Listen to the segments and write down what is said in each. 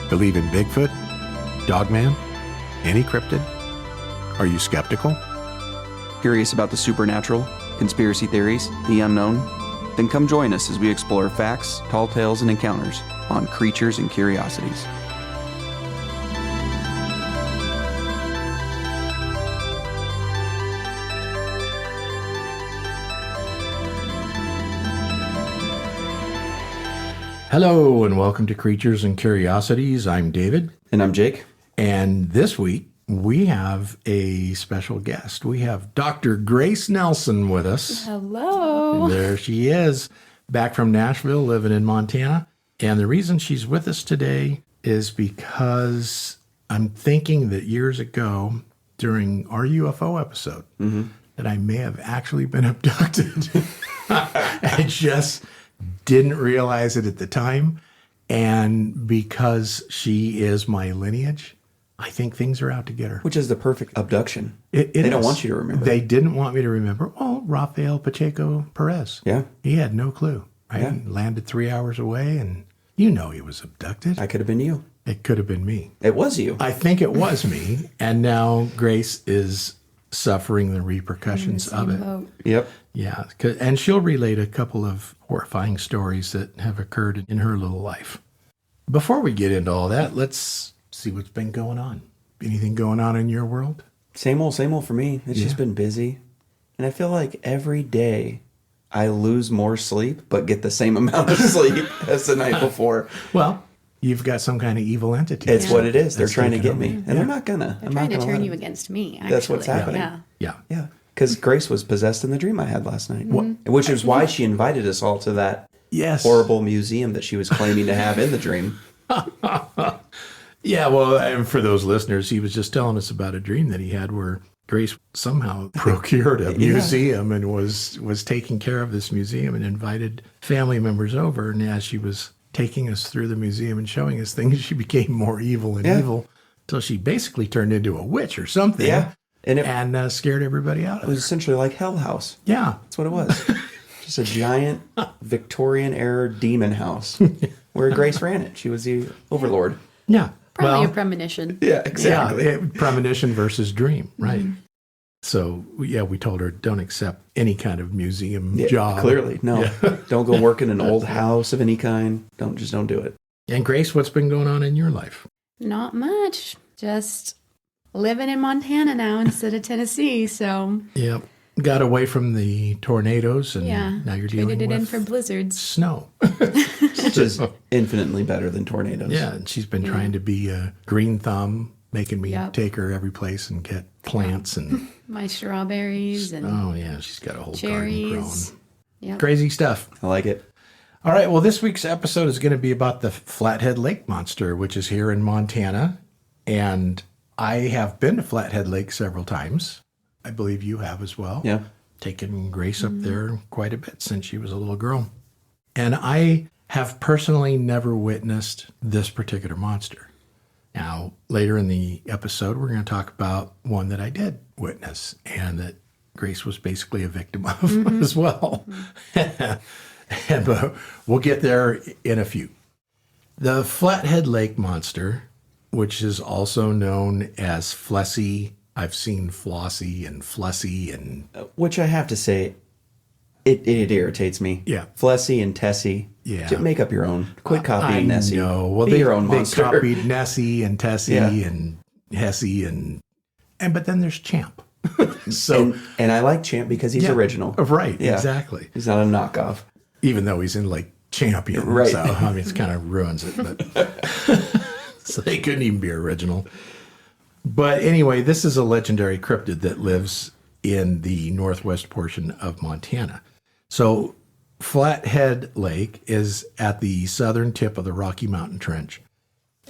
Believe in Bigfoot? Dogman? Any cryptid? Are you skeptical? Curious about the supernatural, conspiracy theories, the unknown? Then come join us as we explore facts, tall tales, and encounters on Creatures and Curiosities. Hello and welcome to Creatures and Curiosities. I'm David. And I'm Jake. And this week we have a special guest. We have Dr. Grace Nelson with us. Hello. And there she is, back from Nashville, living in Montana. And the reason she's with us today is because I'm thinking that years ago, during our UFO episode, that I may have actually been abducted. I just didn't realize it at the time. And because she is my lineage, I think things are out to get her. Which is the perfect abduction. They don't want you to remember. They didn't want me to remember. Well, Rafael Pacheco Perez. Yeah. He had no clue. Right? Yeah. He landed 3 hours away, and you know he was abducted. I could have been you. It could have been me. It was you. I think it was me. And now Grace is suffering the repercussions of it. Yep. Yeah. And she'll relate a couple of horrifying stories that have occurred in her little life. Before we get into all that, let's see what's been going on. Anything going on in your world? Same old for me. It's just been busy. And I feel like every day I lose more sleep, but get the same amount of sleep as the night before. Well, you've got some kind of evil entity. It's what it is. They're That's trying to get taken me. over. And they're not gonna. They're trying to turn you against me, actually. That's what's happening. Yeah. Yeah. Yeah. Because Grace was possessed in the dream I had last night. Which is why she invited us all to that horrible museum that she was claiming to have in the dream. Yeah, well, and for those listeners, he was just telling us about a dream that he had where Grace somehow procured a museum and was taking care of this museum and invited family members over. And as she was taking us through the museum and showing us things, she became more evil and evil until she basically turned into a witch or something. Yeah. And scared everybody out of It was essentially like Hell House. Yeah. That's what it was. Just a giant Victorian-era demon house where Grace ran it. She was the overlord. Yeah. Probably a premonition. Yeah, exactly. Yeah, premonition versus dream, right? So, we told her, don't accept any kind of museum job. Clearly, no. Yeah. Don't go work in an old house of any kind. Don't do it. And Grace, what's been going on in your life? Not much. Just living in Montana now instead of Tennessee, so... Yep. Got away from the tornadoes, and now you're dealing with... Traded it in for blizzards. Snow. Which is infinitely better than tornadoes. Yeah, and she's been trying to be a green thumb, making me take her every place and get plants and... My strawberries and... Oh, yeah, she's got a whole cherries. garden grown. Yep. Crazy stuff. I like it. All right, well, this week's episode is going to be about the Flathead Lake Monster, which is here in Montana. And I have been to Flathead Lake several times. I believe you have as well. Yeah. Taken Grace up there quite a bit since she was a little girl. And I have personally never witnessed this particular monster. Now, later in the episode, we're going to talk about one that I did witness and that Grace was basically a victim of as well. But we'll get there in a few. The Flathead Lake Monster, which is also known as Flessie, I've seen Flossie and Flessie and... Which I have to say, it irritates me. Yeah. Flessie and Tessie. Yeah. Just make up your own. Quit copying Nessie. No, well, Be your own monster. They copied Nessie and Tessie and Hessie and but then there's Champ. So and I like Champ because he's original. Right, Yeah. exactly. He's not a knockoff. Even though he's in like Champion. Right. So I mean, it kind of ruins it, but so they couldn't even be original. But anyway, this is a legendary cryptid that lives in the northwest portion of Montana. So Flathead Lake is at the southern tip of the Rocky Mountain Trench,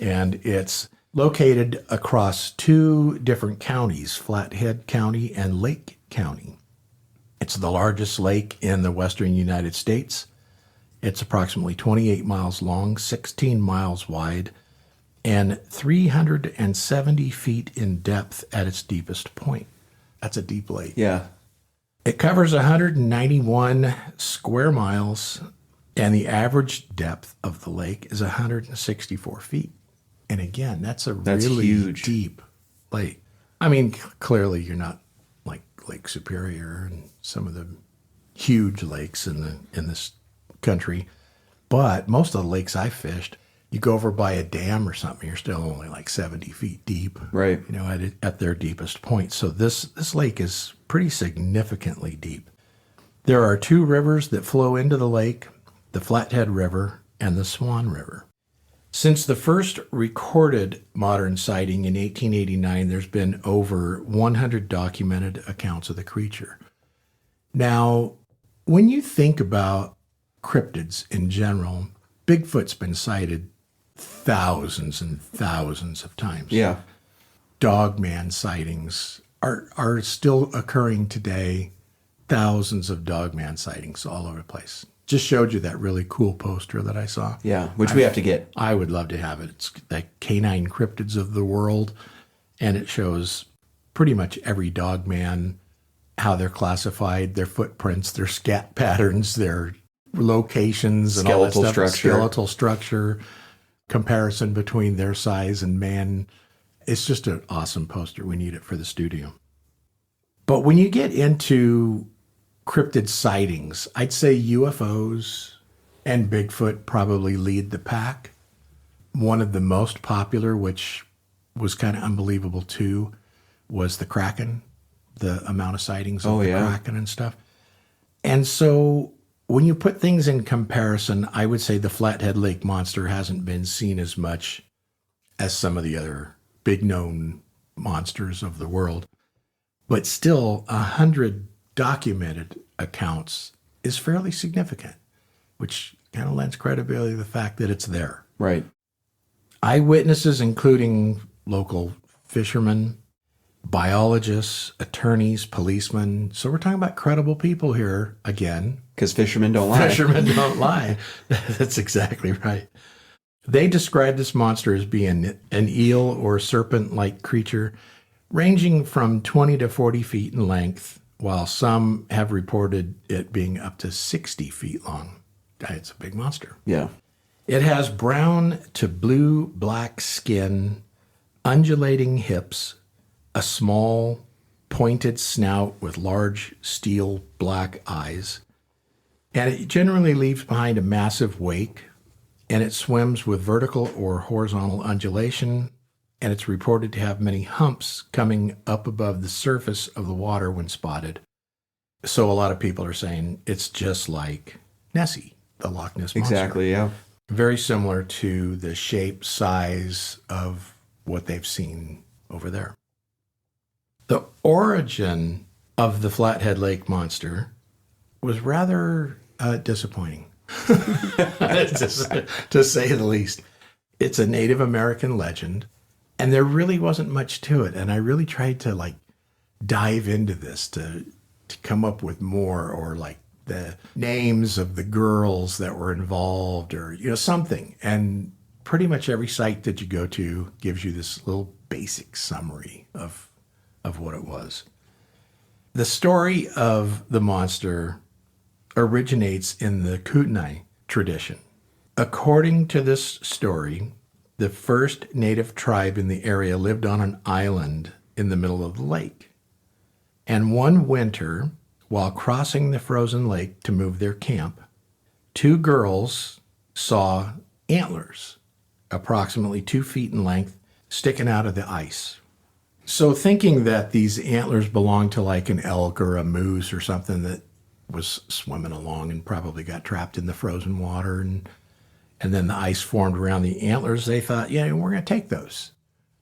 and it's located across two different counties, Flathead County and Lake County. It's the largest lake in the western United States. It's approximately 28 miles long, 16 miles wide, and 370 feet in depth at its deepest point. That's a deep lake. Yeah. It covers 191 square miles, and the average depth of the lake is 164 feet. And again, that's That's really huge. deep lake. I mean, clearly you're not like Lake Superior and some of the huge lakes in this country, but most of the lakes I fished, you go over by a dam or something, you're still only like 70 feet deep, Right. you know, at their deepest point. So this lake is pretty significantly deep. There are two rivers that flow into the lake, the Flathead River and the Swan River. Since the first recorded modern sighting in 1889, there's been over 100 documented accounts of the creature. Now, when you think about cryptids in general, Bigfoot's been sighted thousands and thousands of times. Yeah. Dogman sightings are still occurring today. Thousands of dogman sightings all over the place. Just showed you that really cool poster that I saw. Yeah, which we have to get. I would love to have it. It's the canine cryptids of the world, and it shows pretty much every dogman, how they're classified, their footprints, their scat patterns, their locations, and all that Skeletal stuff. structure. Skeletal structure, comparison between their size and man. It's just an awesome poster. We need it for the studio. But when you get into cryptid sightings, I'd say UFOs and Bigfoot probably lead the pack. One of the most popular, which was kind of unbelievable too, was the Kraken, the amount of sightings of the Kraken and stuff. And so when you put things in comparison, I would say the Flathead Lake Monster hasn't been seen as much as some of the other big known monsters of the world. But still, 100 documented accounts is fairly significant, which kind of lends credibility to the fact that it's there. Right. Eyewitnesses, including local fishermen, biologists, attorneys, policemen. So we're talking about credible people here again. Because fishermen don't lie. Fishermen don't lie. That's exactly right. They describe this monster as being an eel or serpent-like creature ranging from 20 to 40 feet in length, while some have reported it being up to 60 feet long. It's a big monster. Yeah. It has brown to blue-black skin, undulating hips, a small, pointed snout with large steel black eyes, and it generally leaves behind a massive wake, and it swims with vertical or horizontal undulation, and it's reported to have many humps coming up above the surface of the water when spotted. So a lot of people are saying it's just like Nessie, the Loch Ness Monster. Exactly, yeah. Very similar to the shape, size of what they've seen over there. The origin of the Flathead Lake Monster was rather disappointing, to say the least. It's a Native American legend, and there really wasn't much to it. And I really tried to dive into this to come up with more, or the names of the girls that were involved, or something. And pretty much every site that you go to gives you this little basic summary of what it was. The story of the monster originates in the Kootenai tradition. According to this story, the first native tribe in the area lived on an island in the middle of the lake. And one winter, while crossing the frozen lake to move their camp, two girls saw antlers, approximately 2 feet in length, sticking out of the ice. So thinking that these antlers belonged to an elk or a moose or something that was swimming along and probably got trapped in the frozen water, and then the ice formed around the antlers, they thought, we're going to take those.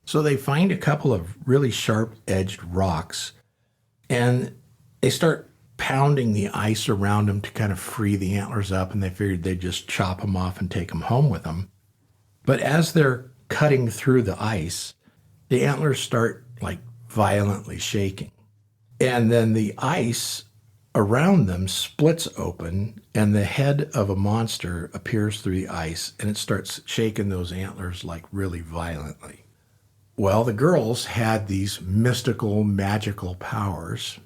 So they find a couple of really sharp-edged rocks, and they start pounding the ice around them to kind of free the antlers up, and they figured they'd just chop them off and take them home with them. But as they're cutting through the ice, the antlers start violently shaking. And then the ice around them splits open, and the head of a monster appears through the ice, and it starts shaking those antlers really violently. Well, the girls had these mystical, magical powers,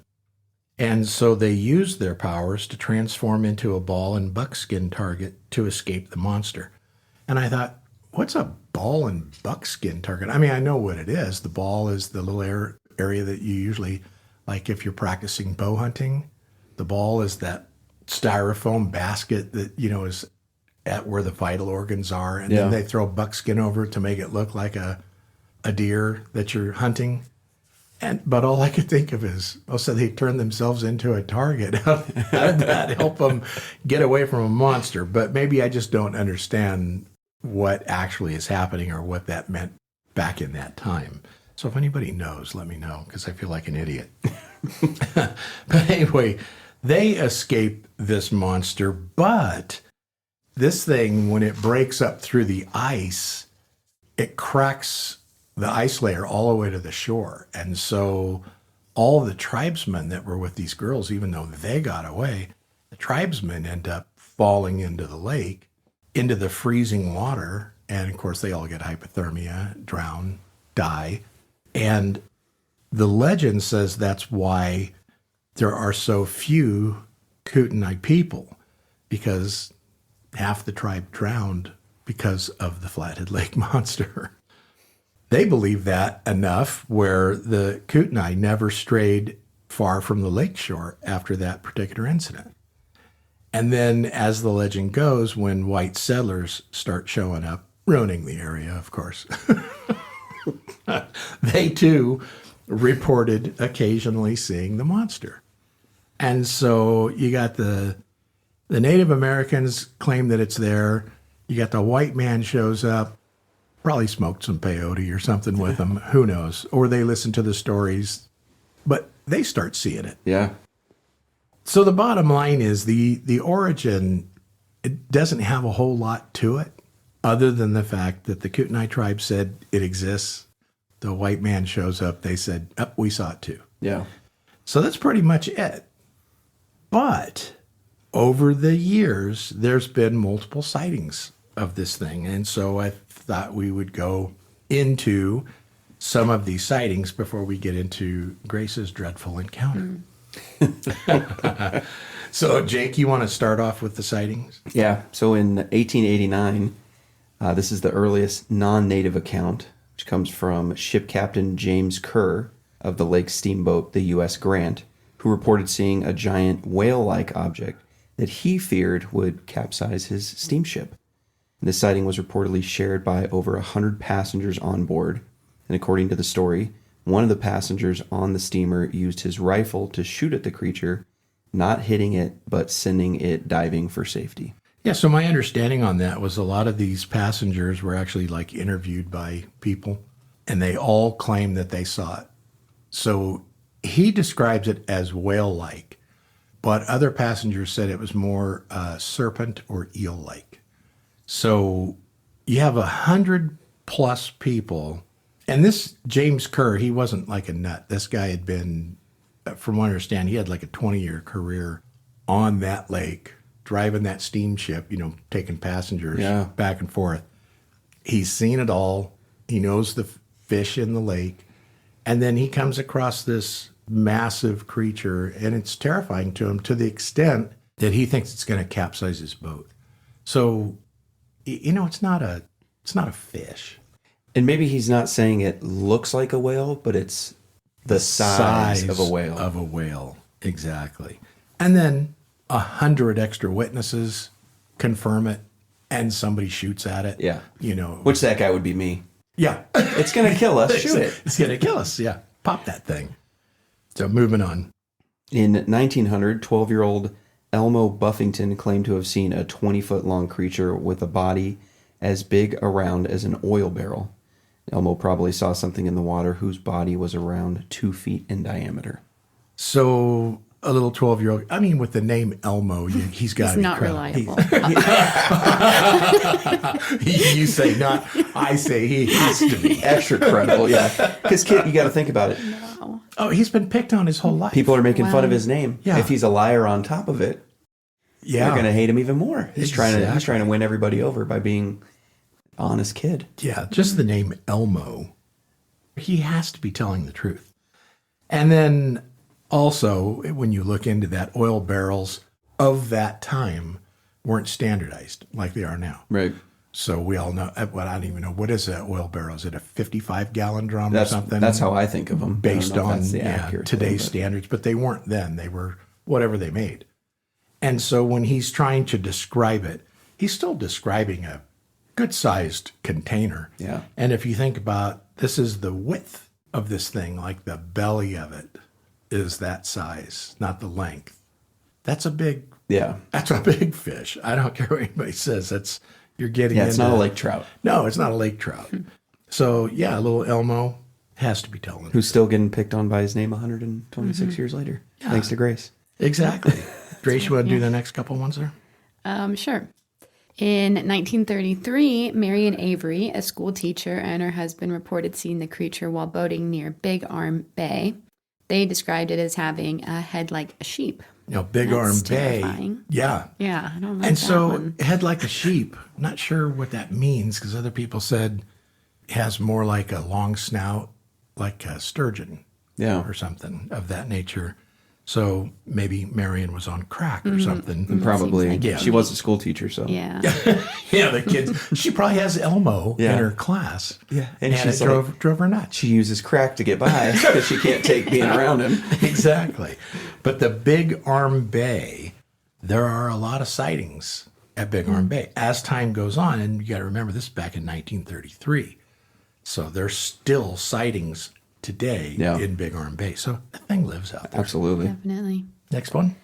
and so they used their powers to transform into a ball and buckskin target to escape the monster. And I thought, what's a ball and buckskin target? I mean, I know what it is. The ball is the little area that you usually, like if you're practicing bow hunting, the ball is that styrofoam basket that, is at where the vital organs are. And then they throw buckskin over it to make it look like a deer that you're hunting. But all I could think of is, so they turned themselves into a target. How did that help them get away from a monster? But maybe I just don't understand what actually is happening or what that meant back in that time. So if anybody knows, let me know, because I feel like an idiot. But anyway, they escape this monster, but this thing, when it breaks up through the ice, it cracks the ice layer all the way to the shore. And so all the tribesmen that were with these girls, even though they got away, the tribesmen end up falling into the lake, into the freezing water. And of course, they all get hypothermia, drown, die. And the legend says that's why there are so few Kootenai people, because half the tribe drowned because of the Flathead Lake Monster. They believe that enough where the Kootenai never strayed far from the lake shore after that particular incident. And then, as the legend goes, when white settlers start showing up, ruining the area, of course, they too reported occasionally seeing the monster. And so you got the Native Americans claim that it's there. You got the white man shows up, probably smoked some peyote or something with them. Who knows? Or they listen to the stories, but they start seeing it. Yeah. So the bottom line is the origin, it doesn't have a whole lot to it other than the fact that the Kootenai tribe said it exists. The white man shows up. They said, oh, we saw it too. Yeah. So that's pretty much it. But over the years, there's been multiple sightings of this thing. And so I thought we would go into some of these sightings before we get into Grace's dreadful encounter. So, Jake, you want to start off with the sightings? Yeah. So in 1889, this is the earliest non-native account, which comes from ship captain James Kerr of the Lake steamboat, the U.S. Grant, who reported seeing a giant whale-like object that he feared would capsize his steamship. This sighting was reportedly shared by over 100 passengers on board, and according to the story, one of the passengers on the steamer used his rifle to shoot at the creature, not hitting it, but sending it diving for safety. Yeah, so my understanding on that was a lot of these passengers were actually like interviewed by people, and they all claim that they saw it. So he describes it as whale-like, but other passengers said it was more serpent or eel-like. So you have 100+ people, and this James Kerr, he wasn't like a nut. This guy had been, from what I understand, he had like a 20-year career on that lake, driving that steamship, taking passengers back and forth. He's seen it all. He knows the fish in the lake. And then he comes across this massive creature, and it's terrifying to him to the extent that he thinks it's going to capsize his boat. So, it's not a fish. And maybe he's not saying it looks like a whale, but it's the size of a whale. Of a whale, exactly. And then 100 extra witnesses confirm it, and somebody shoots at it. Yeah. Which that guy would be me. Yeah. It's going to kill us. Shoot it. It's going to kill us. Yeah. Pop that thing. So moving on. In 1900, 12-year-old Elmo Buffington claimed to have seen a 20-foot-long creature with a body as big around as an oil barrel. Elmo probably saw something in the water whose body was around 2 feet in diameter. So a little 12-year-old, with the name Elmo, he's got to be not credible. reliable. You say not, I say he has to be. Extra credible, yeah. Because, kid, you got to think about it. No. Oh, he's been picked on his whole life. People are making fun of his name. Yeah. If he's a liar on top of it, they're going to hate him even more. He's trying to win everybody over by being an honest kid. Yeah, just the name Elmo. He has to be telling the truth. And then also, when you look into that, oil barrels of that time weren't standardized like they are now. Right. So we all know, well, I don't even know, what is an oil barrel? Is it a 55-gallon drum or something? That's how I think of them. Based on accurate today's thing, standards, but they weren't then. They were whatever they made. And so when he's trying to describe it, he's still describing a good-sized container. Yeah. And if you think about, this is the width of this thing, like the belly of it is that size, not the length. That's a big fish. I don't care what anybody says. You're getting into... it's not a lake trout. No, it's not a lake trout. So, yeah, a little Elmo has to be telling. Who's still getting picked on by his name 126 years later, thanks to Grace. Exactly. Grace, you want to do the next couple ones there? Sure. In 1933, Marion Avery, a school teacher, and her husband reported seeing the creature while boating near Big Arm Bay. They described it as having a head like a sheep. Big Arm Bay. Terrifying. Yeah. Yeah, I don't like And that so, one. head like a sheep. Not sure what that means because other people said it has more like a long snout, like a sturgeon or something of that nature. So maybe Marion was on crack or something. Probably. Seems like She was a school teacher, so. Yeah. Yeah, the kids. She probably has Elmo in her class. Yeah, And it drove her nuts. She uses crack to get by because she can't take being around him. Exactly. But the Big Arm Bay, there are a lot of sightings at Big Arm Bay as time goes on. And you got to remember, this is back in 1933. So there's still sightings today in Big Arm Bay. So the thing lives out there. Absolutely. Definitely. Next one.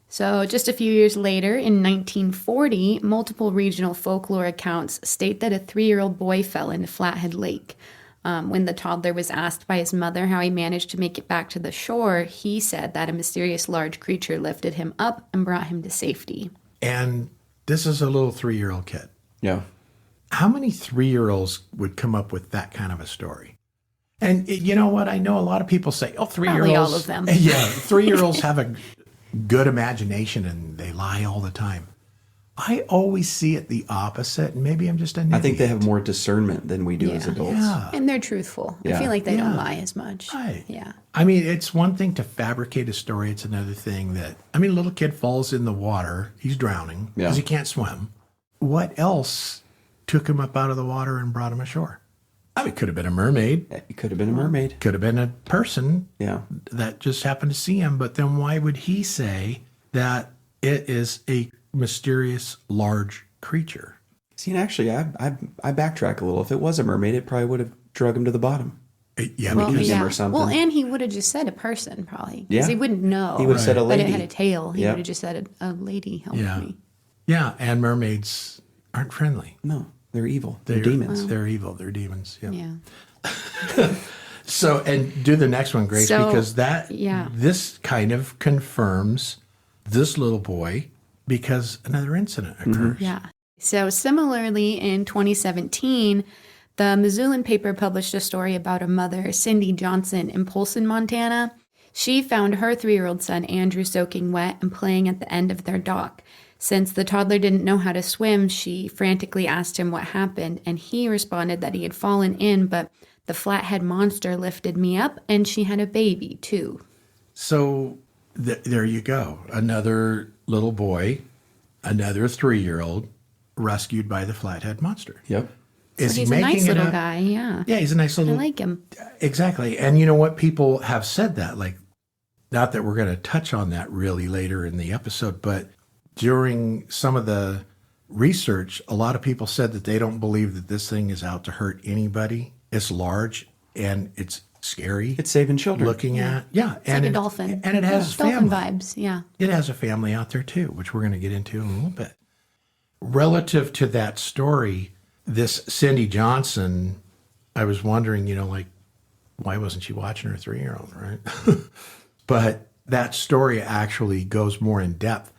So just a few years later, in 1940, multiple regional folklore accounts state that a 3-year-old boy fell into Flathead Lake. When the toddler was asked by his mother how he managed to make it back to the shore, he said that a mysterious large creature lifted him up and brought him to safety. And this is a little 3-year-old kid. Yeah. How many 3-year-olds would come up with that kind of a story? And you know what? I know a lot of people say, 3-year-olds. Probably all of them. Yeah, 3-year-olds have a good imagination and they lie all the time. I always see it the opposite, and maybe I'm just an idiot. I think they have more discernment than we do as adults. Yeah. And they're truthful. I Yeah. feel like they don't lie as much. Right. Yeah. I mean, it's one thing to fabricate a story. It's another thing that, a little kid falls in the water. He's drowning because he can't swim. What else took him up out of the water and brought him ashore? It could have been a mermaid. It could have been a mermaid. Could have been a person Yeah. that just happened to see him. But then why would he say that it is a mysterious large creature? See, and actually, I backtrack a little. If it was a mermaid, it probably would have drug him to the bottom. Yeah, Well, because him or something. Well, and he would have just said a person, probably. Because Yeah. he wouldn't know. He would have said a But lady. it had a tail. He Yep. would have just said a lady helped me. Yeah, and mermaids aren't friendly. No, they're evil. They're demons. They're evil. They're demons. Yeah. Yeah. So, and do the next one, Grace, So, because yeah. this kind of confirms this little boy because another incident occurs. Yeah. So similarly, in 2017, the Missoulian paper published a story about a mother, Cindy Johnson, in Polson, Montana. She found her 3-year-old son, Andrew, soaking wet and playing at the end of their dock. Since the toddler didn't know how to swim, she frantically asked him what happened, and he responded that he had fallen in, but the Flathead Monster lifted me up, and she had a baby, too. So there you go. Another little boy, another 3-year-old, rescued by the Flathead Monster. Yep. Is So he he's a nice making it little up? guy, yeah. Yeah, he's a nice I little. like him. Exactly. And you know what? People have said that, like, not that we're going to touch on that really later in the episode, but during some of the research, a lot of people said that they don't believe that this thing is out to hurt anybody. It's large and it's scary. It's saving children. Looking at. Yeah. It's like a dolphin. And it has Dolphin family. vibes, yeah. It has a family out there too, which we're going to get into in a little bit. Relative to that story, this Cindy Johnson, I was wondering, like, why wasn't she watching her 3-year-old, right? But that story actually goes more in depth.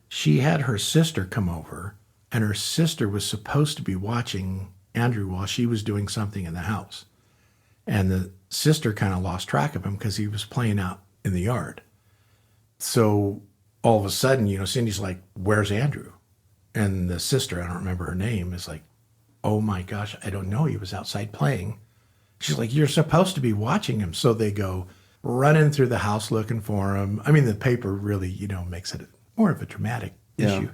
She had her sister come over, and her sister was supposed to be watching Andrew while she was doing something in the house. And the sister kind of lost track of him because he was playing out in the yard. So all of a sudden, Cindy's like, "Where's Andrew?" And the sister, I don't remember her name, is like, "Oh my gosh, I don't know. He was outside playing." She's like, "You're supposed to be watching him." So they go running through the house looking for him. The paper really, makes it more of a dramatic issue.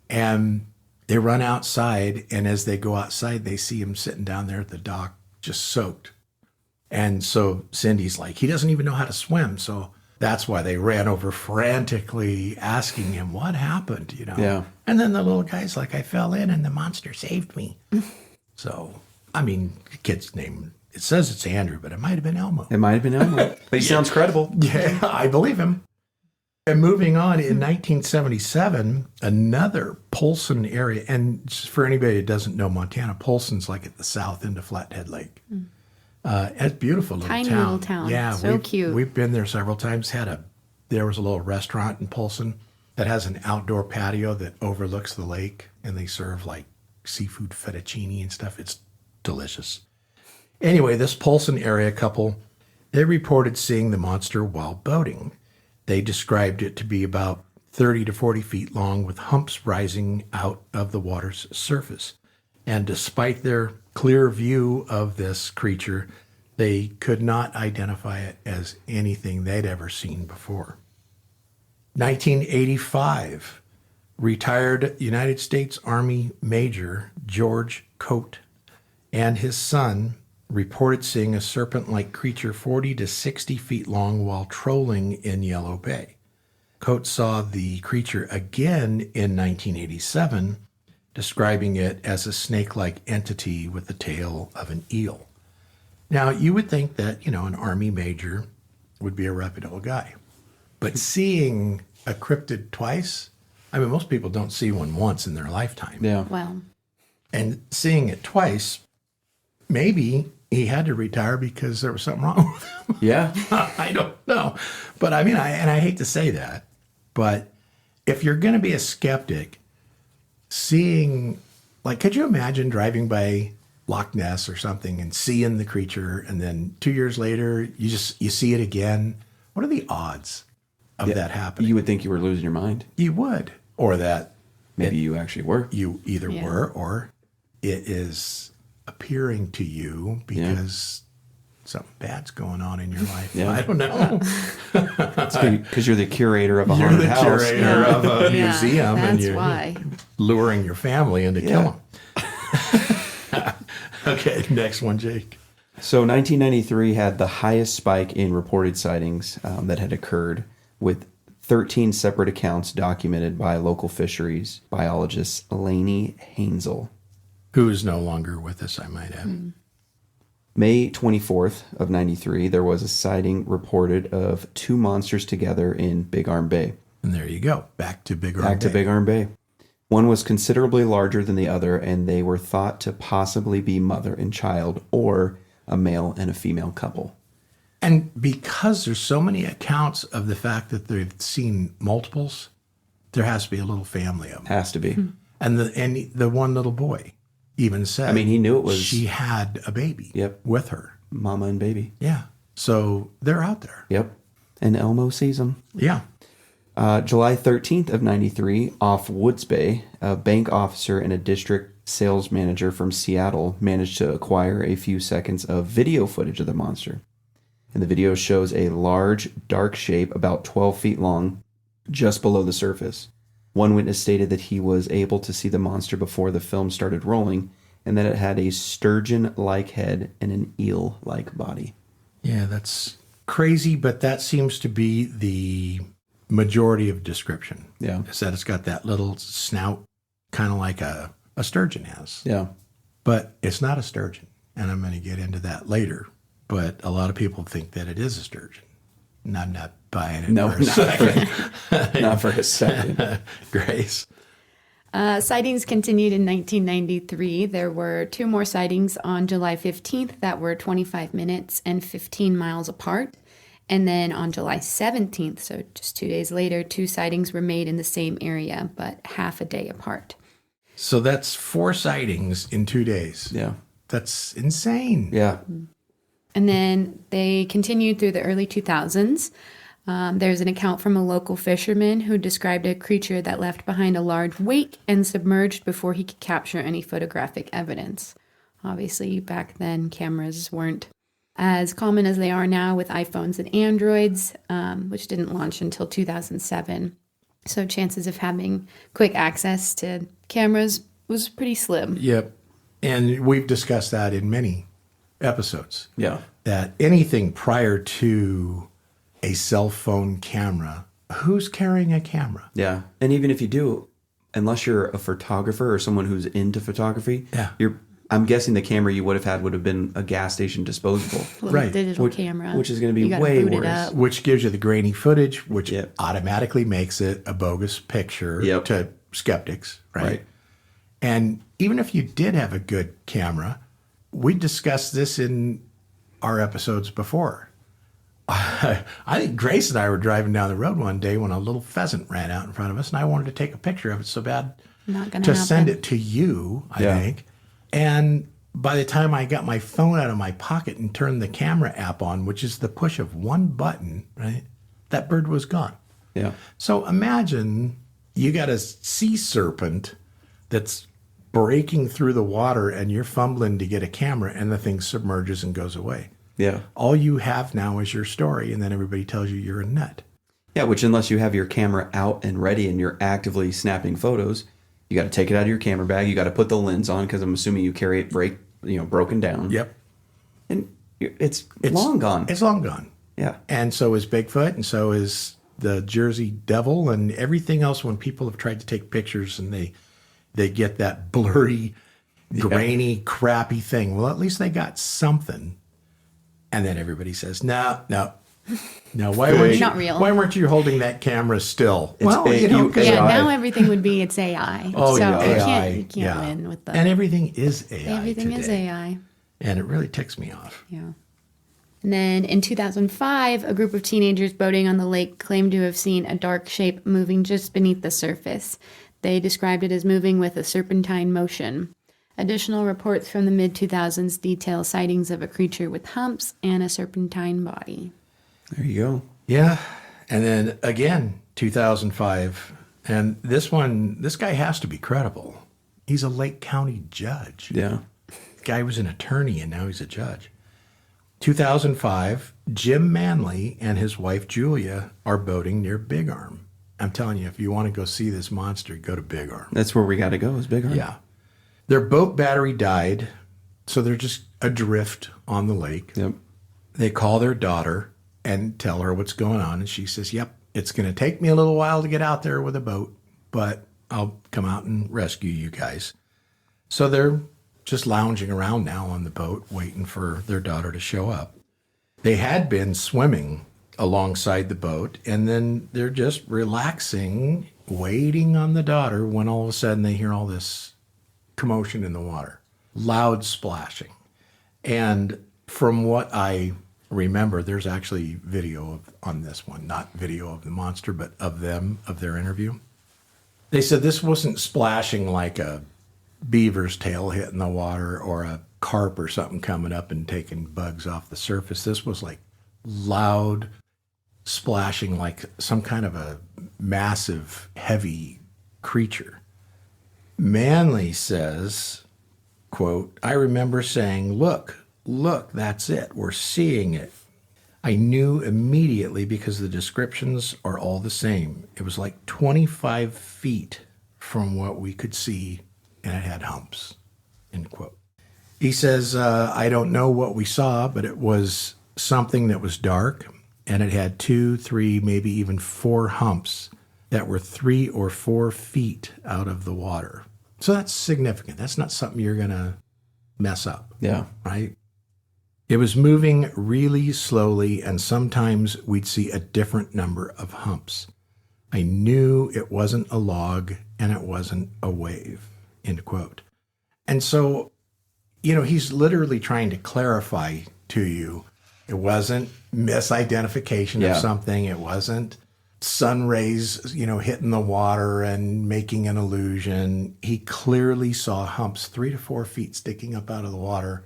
And They run outside, and as they go outside, they see him sitting down there at the dock, just soaked. And so Cindy's like, he doesn't even know how to swim. So that's why they ran over frantically asking him, what happened, Yeah. And then the little guy's like, I fell in and the monster saved me. So, I mean, the kid's name, it says it's Andrew, but it might have been Elmo. It might have been Elmo. But he sounds credible. Yeah, I believe him. And moving on, in 1977, another Polson area, and just for anybody that doesn't know Montana, Polson's like at the south end of Flathead Lake. It's a beautiful little Tiny town. little town. Yeah, So cute. We've been there several times. There was a little restaurant in Polson that has an outdoor patio that overlooks the lake, and they serve like seafood fettuccine and stuff. It's delicious. Anyway, this Polson area couple, they reported seeing the monster while boating. They described it to be about 30 to 40 feet long with humps rising out of the water's surface. And despite their clear view of this creature, they could not identify it as anything they'd ever seen before. 1985, retired United States Army Major George Coate and his son reported seeing a serpent-like creature 40 to 60 feet long while trolling in Yellow Bay. Coate saw the creature again in 1987, describing it as a snake-like entity with the tail of an eel. Now, you would think that, an Army major would be a reputable guy. But seeing a cryptid twice, I mean, most people don't see one once in their lifetime. Yeah. Well, And seeing it twice, maybe he had to retire because there was something wrong with him. Yeah. I don't know. But I mean, I hate to say that, but if you're going to be a skeptic, seeing, like, could you imagine driving by Loch Ness or something and seeing the creature, and then 2 years later, you see it again? What are the odds of that happening? You would think you were losing your mind. You would. Or that Maybe you actually were. you either Yeah. were, or it is appearing to you because something bad's going on in your life. Yeah. I don't know. Because you're the curator of a You're haunted the house. curator of a yeah, museum, and that's you're why. luring your family in to Yeah. kill them. Okay, next one, Jake. So 1993 had the highest spike in reported sightings that had occurred, with 13 separate accounts documented by local fisheries biologist Lainey Hainsel. Who is no longer with us, I might add. May 24th of 93, there was a sighting reported of two monsters together in Big Arm Bay. And there you go. Back to Big Arm Back to Bay. Big Arm Bay. One was considerably larger than the other, and they were thought to possibly be mother and child, or a male and a female couple. And because there's so many accounts of the fact that they've seen multiples, there has to be a little family of them. Has to be. And the one little boy even said, I mean, he knew it was- she had a baby Yep. with her. Mama and baby. Yeah. So they're out there. Yep. And Elmo sees them. Yeah. July 13th of 93, off Woods Bay, a bank officer and a district sales manager from Seattle managed to acquire a few seconds of video footage of the monster. And the video shows a large, dark shape about 12 feet long, just below the surface. One witness stated that he was able to see the monster before the film started rolling, and that it had a sturgeon-like head and an eel-like body. Yeah, that's crazy, but that seems to be the majority of description. Yeah. Is that it's got that little snout, kind of like a sturgeon has. Yeah. But it's not a sturgeon, and I'm going to get into that later. But a lot of people think that it is a sturgeon. And I'm not buying it No, for a second. Not for a second. Grace. Sightings continued in 1993. There were two more sightings on July 15th that were 25 minutes and 15 miles apart. And then on July 17th, so just 2 days later, two sightings were made in the same area, but half a day apart. So that's 4 sightings in 2 days. Yeah. That's insane. Yeah. And then they continued through the early 2000s. There's an account from a local fisherman who described a creature that left behind a large wake and submerged before he could capture any photographic evidence. Obviously, back then, cameras weren't as common as they are now with iPhones and Androids, which didn't launch until 2007. So chances of having quick access to cameras was pretty slim. Yep. And we've discussed that in many episodes. Yeah. That anything prior to a cell phone camera, who's carrying a camera? Yeah. And even if you do, unless you're a photographer or someone who's into photography, I'm guessing the camera you would have been a gas station disposable. Little digital camera. Which is going to be You gotta way boot it worse. up. Which gives you the grainy footage, which automatically makes it a bogus picture to skeptics, right? And even if you did have a good camera, we discussed this in our episodes before. I think Grace and I were driving down the road one day when a little pheasant ran out in front of us, and I wanted to take a picture of it so bad Not gonna to happen. send it to you, I think. And by the time I got my phone out of my pocket and turned the camera app on, which is the push of one button, right, that bird was gone. Yeah. So imagine you got a sea serpent that's breaking through the water and you're fumbling to get a camera and the thing submerges and goes away. Yeah. All you have now is your story, and then everybody tells you you're a nut. Yeah, which unless you have your camera out and ready and you're actively snapping photos, you got to take it out of your camera bag. You got to put the lens on because I'm assuming you carry it broken down. Yep. And it's long gone. It's long gone. Yeah. And so is Bigfoot, and so is the Jersey Devil, and everything else. When people have tried to take pictures and they get that blurry, grainy, crappy thing. Well, at least they got something. And then everybody says, no. Why weren't you, Not real. Why weren't you holding that camera still? AI. Now everything would be it's AI. Oh, so yeah, you can't win with that. And everything is AI. Everything is today. AI. And it really ticks me off. Yeah. And then in 2005, a group of teenagers boating on the lake claimed to have seen a dark shape moving just beneath the surface. They described it as moving with a serpentine motion. Additional reports from the mid-2000s detail sightings of a creature with humps and a serpentine body. There you go. Yeah. And then again, 2005. And this guy has to be credible. He's a Lake County judge. Yeah. The guy was an attorney and now he's a judge. 2005, Jim Manley and his wife Julia are boating near Big Arm. I'm telling you, if you want to go see this monster, go to Big Arm. That's where we got to go is Big Arm. Yeah. Their boat battery died, so they're just adrift on the lake. Yep. They call their daughter and tell her what's going on, and she says, yep, it's going to take me a little while to get out there with a boat, but I'll come out and rescue you guys. So they're just lounging around now on the boat, waiting for their daughter to show up. They had been swimming alongside the boat, and then they're just relaxing, waiting on the daughter, when all of a sudden they hear all this commotion in the water, loud splashing. And from what I remember, there's actually video on this one, not video of the monster, but of their interview. They said this wasn't splashing like a beaver's tail hitting the water or a carp or something coming up and taking bugs off the surface. This was like loud splashing, like some kind of a massive, heavy creature. Manley says, quote, I remember saying, look, that's it. We're seeing it. I knew immediately because the descriptions are all the same. It was like 25 feet from what we could see, and it had humps, end quote. He says, I don't know what we saw, but it was something that was dark, and it had 2, 3, maybe even 4 humps that were 3 or 4 feet out of the water. So that's significant. That's not something you're going to mess up. Yeah. Right? It was moving really slowly, and sometimes we'd see a different number of humps. I knew it wasn't a log and it wasn't a wave, end quote. And so, he's literally trying to clarify to you, it wasn't misidentification of something. It wasn't sun rays, hitting the water and making an illusion. He clearly saw humps 3 to 4 feet sticking up out of the water,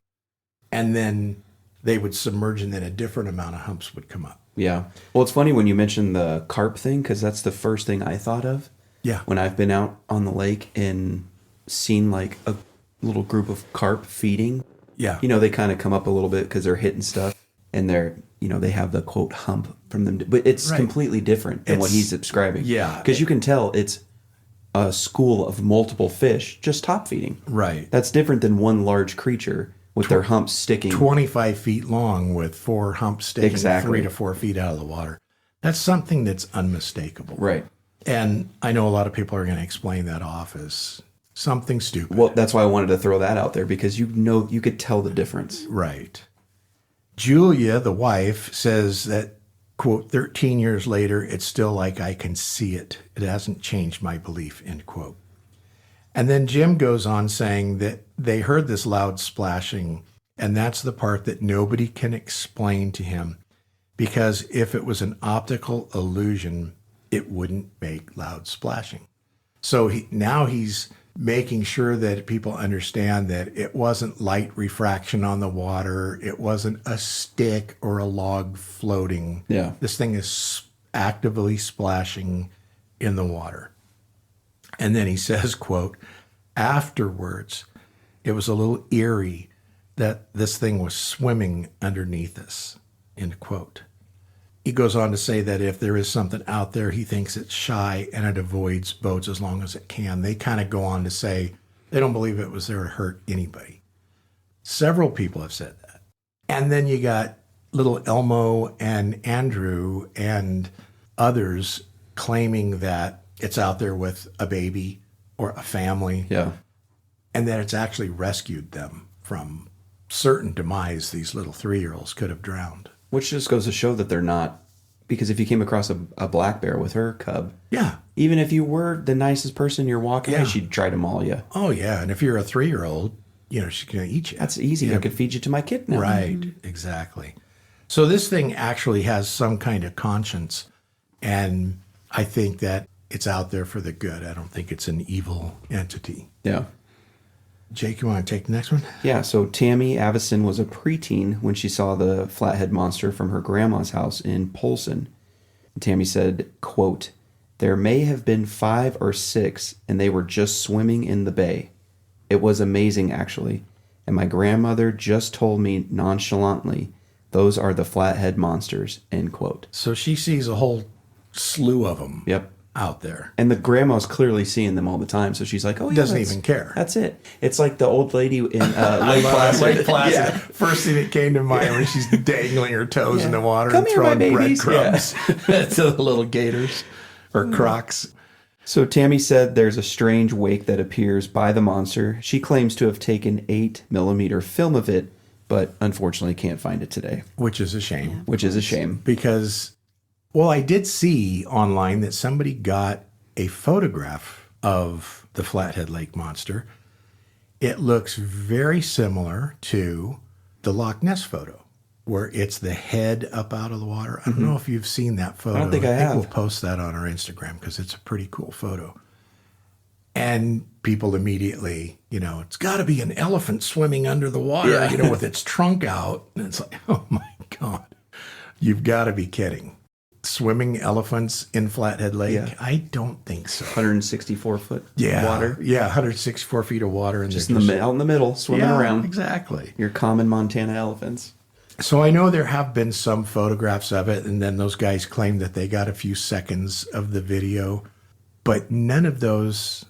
and then they would submerge, and then a different amount of humps would come up. Yeah. Well, it's funny when you mentioned the carp thing, because that's the first thing I thought of. Yeah. When I've been out on the lake and seen like a little group of carp feeding. Yeah. They kind of come up a little bit because they're hitting stuff, and they're, they have the quote hump from them. But it's completely different than what he's describing. Yeah. Because you can tell it's a school of multiple fish just top feeding. Right. That's different than one large creature with their humps sticking. 25 feet long with 4 humps sticking Exactly. 3 to 4 feet out of the water. That's something that's unmistakable. Right. And I know a lot of people are going to explain that off as something stupid. Well, that's why I wanted to throw that out there, because you could tell the difference. Right. Julia, the wife, says that, quote, 13 years later, it's still like I can see it. It hasn't changed my belief, end quote. And then Jim goes on saying that they heard this loud splashing, and that's the part that nobody can explain to him, because if it was an optical illusion, it wouldn't make loud splashing. So now he's making sure that people understand that it wasn't light refraction on the water. It wasn't a stick or a log floating. Yeah. This thing is actively splashing in the water. And then he says, quote, afterwards, it was a little eerie that this thing was swimming underneath us, end quote. He goes on to say that if there is something out there, he thinks it's shy and it avoids boats as long as it can. They kind of go on to say they don't believe it was there to hurt anybody. Several people have said that. And then you got little Elmo and Andrew and others claiming that it's out there with a baby or a family. Yeah. And that it's actually rescued them from certain demise these little 3-year-olds could have drowned. Which just goes to show that they're not, because if you came across a black bear with her cub, Yeah. even if you were the nicest person you're walking Yeah. by, she'd try to maul you. Oh, yeah. And if you're a 3-year-old, she's going to eat you. That's easy. I could feed you to my kid now. Right. Exactly. So this thing actually has some kind of conscience. And I think that it's out there for the good. I don't think it's an evil entity. Yeah. Jake, you want to take the next one? Yeah, so Tammy Avison was a preteen when she saw the Flathead Monster from her grandma's house in Polson. And Tammy said, quote, there may have been 5 or 6, and they were just swimming in the bay. It was amazing, actually. And my grandmother just told me nonchalantly, those are the Flathead Monsters, end quote. So she sees a whole slew of them Yep. out there. And the grandma's clearly seeing them all the time, so she's like, "Oh, yeah, Doesn't even care. That's it. It's like the old lady in Lake Placid. Lake Placid. Yeah. First thing that came to mind when she's dangling her toes in the water Come and here, my throwing babies. breadcrumbs to the little gators or crocs. So Tammy said there's a strange wake that appears by the monster. She claims to have taken 8mm film of it, but unfortunately can't find it today, Which is a shame. which is a shame. Because, well, I did see online that somebody got a photograph of the Flathead Lake Monster. It looks very similar to the Loch Ness photo, where it's the head up out of the water. I don't know if you've seen that photo. I don't think I have. We'll post that on our Instagram because it's a pretty cool photo. And people immediately, it's got to be an elephant swimming under the water, with its trunk out. And it's like, oh my God, you've got to be kidding. Swimming elephants in Flathead Lake? Yeah. I don't think so. 164-foot Yeah, water. Yeah, 164 feet of water. And Just they're out in the middle, swimming around. Exactly. Your common Montana elephants. So I know there have been some photographs of it, and then those guys claim that they got a few seconds of the video, but none of those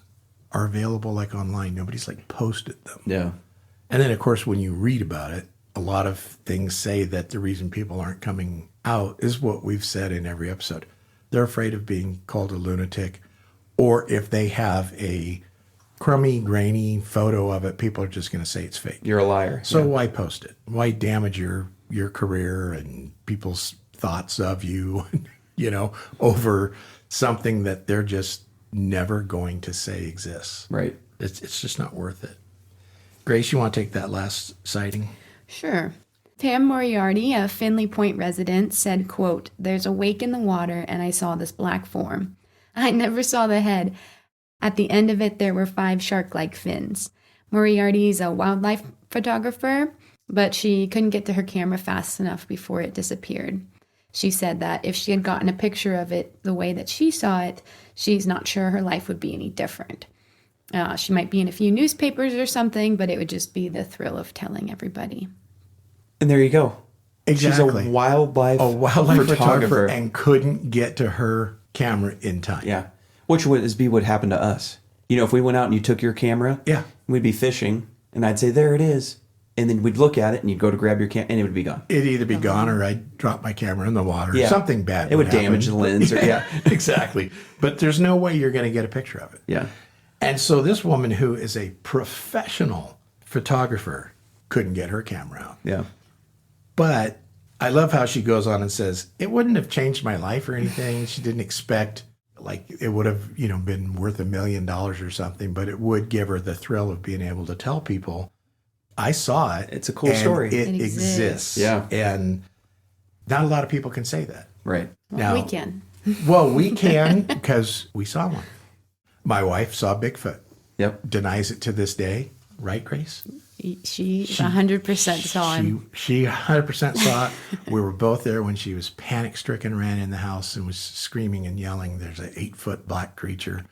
are available like online. Nobody's posted them. Yeah. And then, of course, when you read about it, a lot of things say that the reason people aren't coming out is what we've said in every episode. They're afraid of being called a lunatic, or if they have a crummy, grainy photo of it, people are just going to say it's fake. You're a liar. So why post it? Why damage your career and people's thoughts of you, over something that they're just never going to say exists? Right. It's just not worth it. Grace, you want to take that last sighting? Sure. Pam Moriarty, a Finley Point resident, said, quote, there's a wake in the water and I saw this black form. I never saw the head. At the end of it, there were 5 shark-like fins. Moriarty's a wildlife photographer, but she couldn't get to her camera fast enough before it disappeared. She said that if she had gotten a picture of it the way that she saw it, she's not sure her life would be any different. She might be in a few newspapers or something, but it would just be the thrill of telling everybody. And there you go. Exactly. She's a wildlife photographer photographer. and couldn't get to her camera in time. Yeah. Which would be what happened to us. You know, if we went out and you took your camera, Yeah. we'd be fishing, and I'd say, there it is. And then we'd look at it, and you'd go to grab your camera, and it would be gone. It'd either be gone or I'd drop my camera in the water. Yeah. Something bad It would happen. damage the lens. Or, yeah. Exactly. But there's no way you're going to get a picture of it. Yeah. And so this woman, who is a professional photographer, couldn't get her camera out. Yeah. But I love how she goes on and says, it wouldn't have changed my life or anything. She didn't expect like it would have, been worth $1 million or something, but it would give her the thrill of being able to tell people, I saw it. It's a cool and story. It It exists. Yeah. And not a lot of people can say that. Right. Now, We can. Well, we can because we saw one. My wife saw Bigfoot. Yep. Denies it to this day. Right, Grace? She 100% saw him. She 100% saw it. We were both there when she was panic-stricken, ran in the house and was screaming and yelling, there's an 8-foot black creature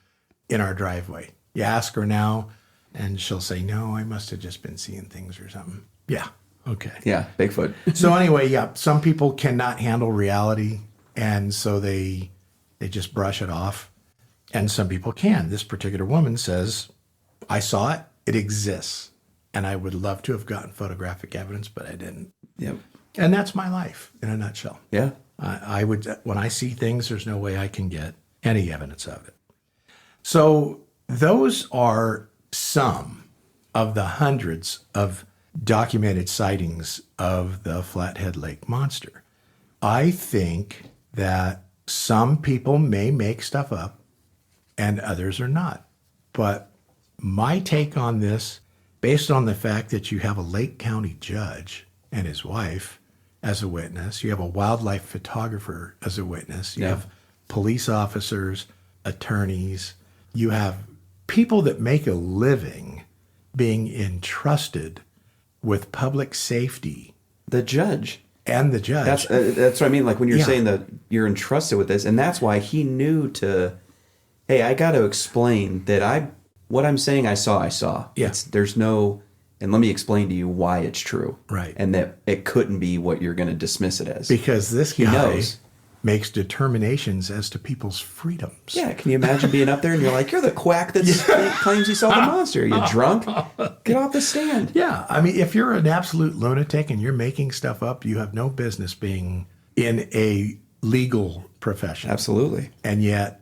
in our driveway. You ask her now, and she'll say, no, I must have just been seeing things or something. Yeah, okay. Yeah. Bigfoot. So anyway, yeah, some people cannot handle reality, and so they just brush it off. And some people can. This particular woman says, I saw it. It exists. And I would love to have gotten photographic evidence, but I didn't. Yep. And that's my life in a nutshell. Yeah. I would, when I see things, there's no way I can get any evidence of it. So those are some of the hundreds of documented sightings of the Flathead Lake Monster. I think that some people may make stuff up and others are not. But my take on this, based on the fact that you have a Lake County judge and his wife as a witness, you have a wildlife photographer as a witness, you have police officers, attorneys, you have people that make a living being entrusted with public safety. The judge. And the judge. That's what I mean. Like when you're Yeah. saying that you're entrusted with this, and that's why he knew to, hey, I got to explain that what I'm saying I saw. Yeah. There's no, and let me explain to you why it's true. Right. And that it couldn't be what you're going to dismiss it as. Because this He guy knows. makes determinations as to people's freedoms. Yeah, can you imagine being up there and you're like, you're the quack that claims he saw the monster. Are you drunk? Get off the stand. Yeah, I mean, if you're an absolute lunatic and you're making stuff up, you have no business being in a legal profession. Absolutely. And yet,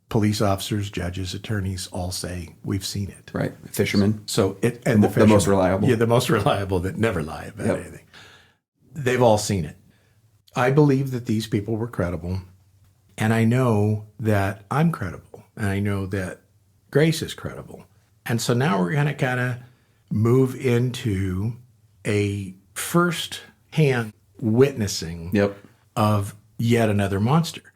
police officers, judges, attorneys all say, we've seen it. Right. Fisherman. So the most fishermen- reliable. Yeah, the most reliable that never lie about Yep. anything. They've all seen it. I believe that these people were credible, and I know that I'm credible, and I know that Grace is credible. And so now we're going to kind of move into a first-hand witnessing Yep. of yet another monster.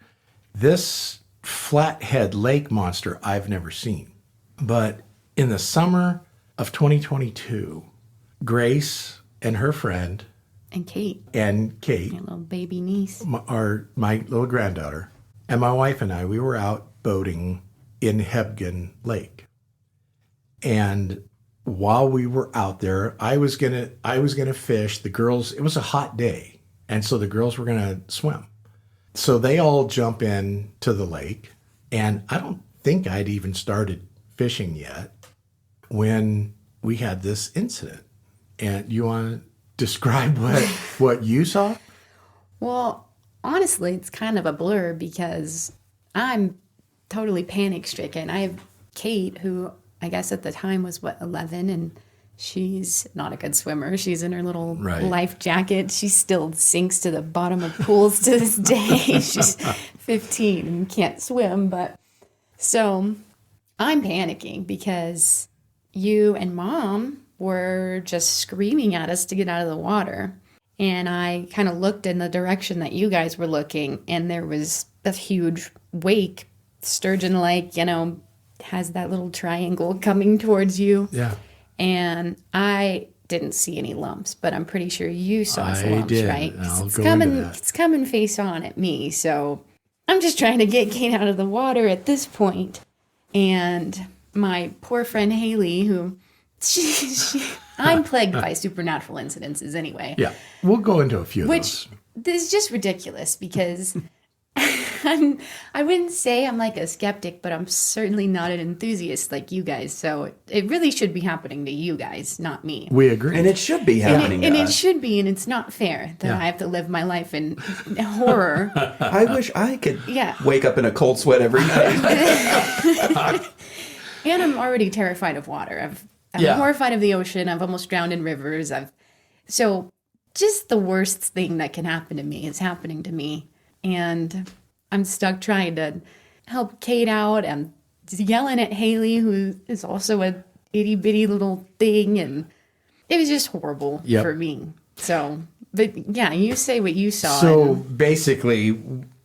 This Flathead Lake Monster I've never seen. But in the summer of 2022, Grace and her friend And Kate, and Kate, my little baby niece. my little granddaughter, and my wife and I, we were out boating in Hebgen Lake. And while we were out there, I was gonna fish. The girls, it was a hot day, and so the girls were gonna swim. So they all jump in to the lake, and I don't think I'd even started fishing yet when we had this incident. And you want to describe what you saw? Well, honestly, it's kind of a blur because I'm totally panic stricken. I have Kate, who I guess at the time was 11, and she's not a good swimmer. She's in her little Right. life jacket. She still sinks to the bottom of pools to this day. She's 15 and can't swim, but so I'm panicking because you and Mom were just screaming at us to get out of the water. And I kind of looked in the direction that you guys were looking, and there was a huge wake, sturgeon lake, has that little triangle coming towards you. Yeah. And I didn't see any lumps, but I'm pretty sure you saw some I lumps, did, right? and I'll It's go coming, into that. it's coming face on at me. So I'm just trying to get Kate out of the water at this point. And my poor friend Haley, who I'm plagued by supernatural incidences anyway. Yeah. We'll go into a few of Which those. is just ridiculous because I wouldn't say I'm like a skeptic, but I'm certainly not an enthusiast like you guys. So it really should be happening to you guys, not me. We agree. And it should be happening And to it us. should be, and it's not fair that Yeah. I have to live my life in horror. I wish I could Yeah. wake up in a cold sweat every night. And I'm already terrified of water. I'm Yeah. horrified of the ocean. I've almost drowned in rivers. So just the worst thing that can happen to me is happening to me. And I'm stuck trying to help Kate out. I'm yelling at Haley, who is also a itty bitty little thing. And it was just horrible Yep. for me. So, but yeah, you say what you saw. So and- basically,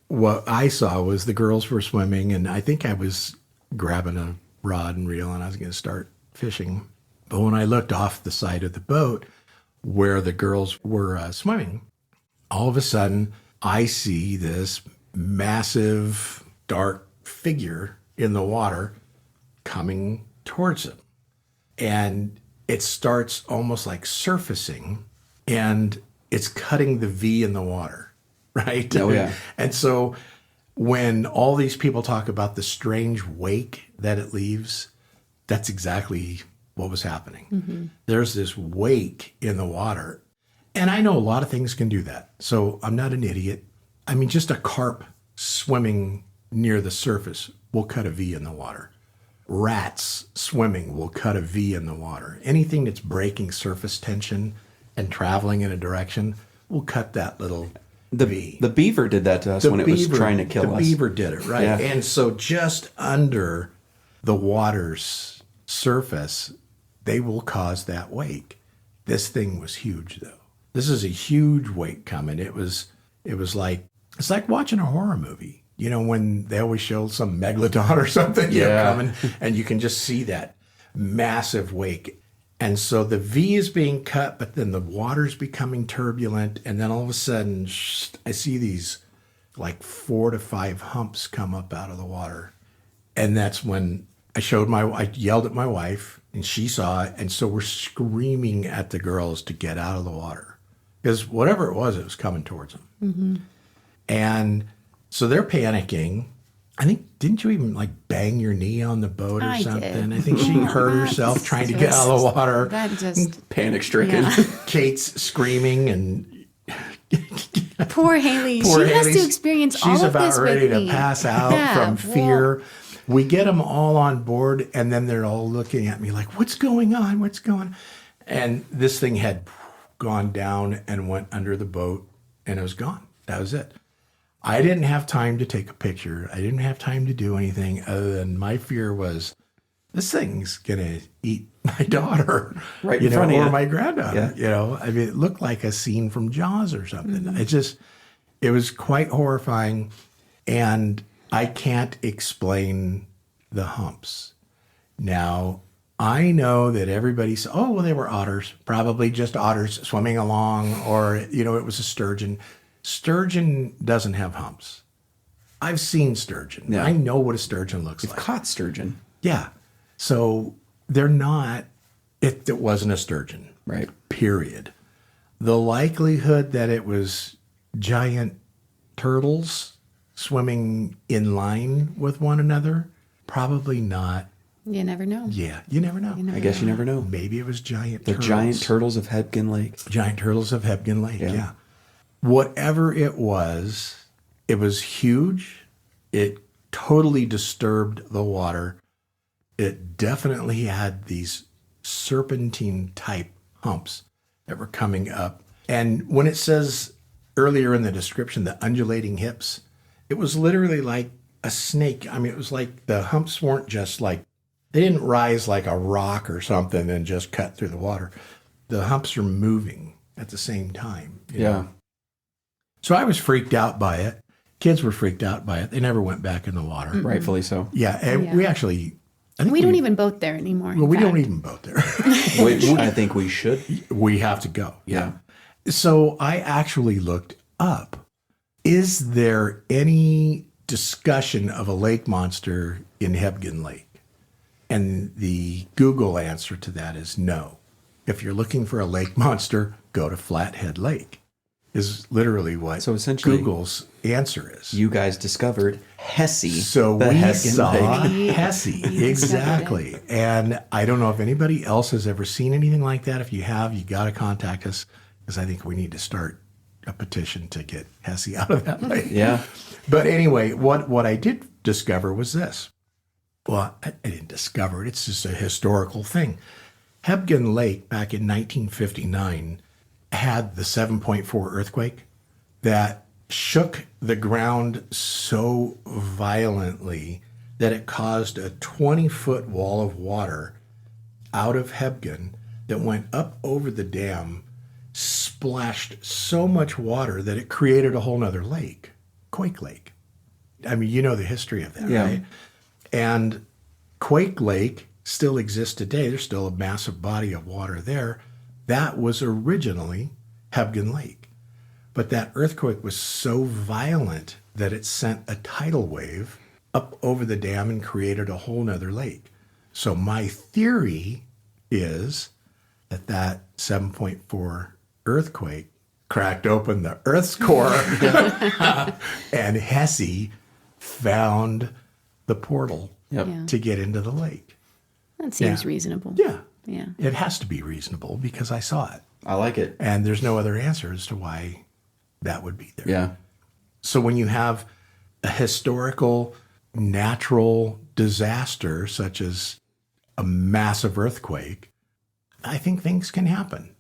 what I saw was the girls were swimming, and I think I was grabbing a rod and reel, and I was going to start fishing. But when I looked off the side of the boat where the girls were swimming, all of a sudden I see this massive dark figure in the water coming towards them. And it starts almost like surfacing, and it's cutting the V in the water, right? Oh, yeah. And so when all these people talk about the strange wake that it leaves, that's exactly what was happening. There's this wake in the water. And I know a lot of things can do that. So I'm not an idiot. I mean, just a carp swimming near the surface will cut a V in the water. Rats swimming will cut a V in the water. Anything that's breaking surface tension and traveling in a direction will cut that little V. The beaver did that to us when it was trying to kill us. The beaver did it, right. Yeah. And so just under the water's surface, they will cause that wake. This thing was huge, though. This is a huge wake coming. It was like, it's like watching a horror movie. You know, when they always show some megalodon or something coming, and you can just see that massive wake. And so the V is being cut, but then the water's becoming turbulent. And then all of a sudden, I see these like 4 to 5 humps come up out of the water. And that's when I yelled at my wife, and she saw it. And so we're screaming at the girls to get out of the water, because whatever it was coming towards them. Mm-hmm. And so they're panicking. I think, didn't you even like bang your knee on the boat or I something? did. I think she hurt herself trying to get out of the water. That just Panic stricken. Yeah. Kate's screaming, and poor Haley. poor She has Haley's- to experience all she's of about this ready with to me. pass out Yeah, from fear. We get them all on board, and then they're all looking at me like, what's going on? What's going on? And this thing had gone down and went under the boat, and it was gone. That was it. I didn't have time to take a picture. I didn't have time to do anything other than my fear was this thing's going to eat my daughter, Right you in know, front of or you. my granddaughter, Yeah. you know. I mean, it looked like a scene from Jaws or something. It was quite horrifying, and I can't explain the humps. Now, I know that everybody says, oh, well, they were otters, probably just otters swimming along, or, you know, it was a sturgeon. Sturgeon doesn't have humps. I've seen sturgeon. Yeah. I know what a sturgeon looks like. Caught sturgeon. Yeah. So they're not, it wasn't a sturgeon. Right. Period. The likelihood that it was giant turtles swimming in line with one another, probably not. You never know. Yeah, you never know. I guess you never know. Maybe it was giant The turtles. giant turtles of Hebgen Lake. Giant turtles of Hebgen Lake, Yeah. yeah. Whatever it was huge. It totally disturbed the water. It definitely had these serpentine type humps that were coming up. And when it says earlier in the description, the undulating hips, it was literally like a snake. I mean, it was like the humps weren't just like, they didn't rise like a rock or something and just cut through the water. The humps are moving at the same time. you know? So I was freaked out by it. Kids were freaked out by it. They never went back in the water. Rightfully so. Yeah, and Yeah. we actually, I think We don't even boat there anymore. well, in we don't fact. even boat there. Which I think we should. We have to go. Yeah. So I actually looked up, is there any discussion of a lake monster in Hebgen Lake? And the Google answer to that is no. If you're looking for a lake monster, go to Flathead Lake. is literally what So essentially, Google's answer is. You guys discovered Hessie. So the we Hebgen saw Lake. Hessie, exactly. And I don't know if anybody else has ever seen anything like that. If you have, you got to contact us because I think we need to start a petition to get Hessie out of that lake. Yeah. But anyway, what I did discover was this. Well, I didn't discover it. It's just a historical thing. Hebgen Lake back in 1959 had the 7.4 earthquake that shook the ground so violently that it caused a 20-foot wall of water out of Hebgen that went up over the dam, splashed so much water that it created a whole nother lake, Quake Lake. I mean, you know the history of that, Yeah. right? And Quake Lake still exists today. There's still a massive body of water there. That was originally Hebgen Lake. But that earthquake was so violent that it sent a tidal wave up over the dam and created a whole nother lake. So my theory is that 7.4 earthquake cracked open the Earth's core and Hessie found the portal Yep. Yeah. to get into the lake. That seems Yeah. reasonable. Yeah. Yeah. It has to be reasonable because I saw it. I like it. And there's no other answer as to why that would be there. Yeah. So when you have a historical, natural disaster, such as a massive earthquake, I think things can happen.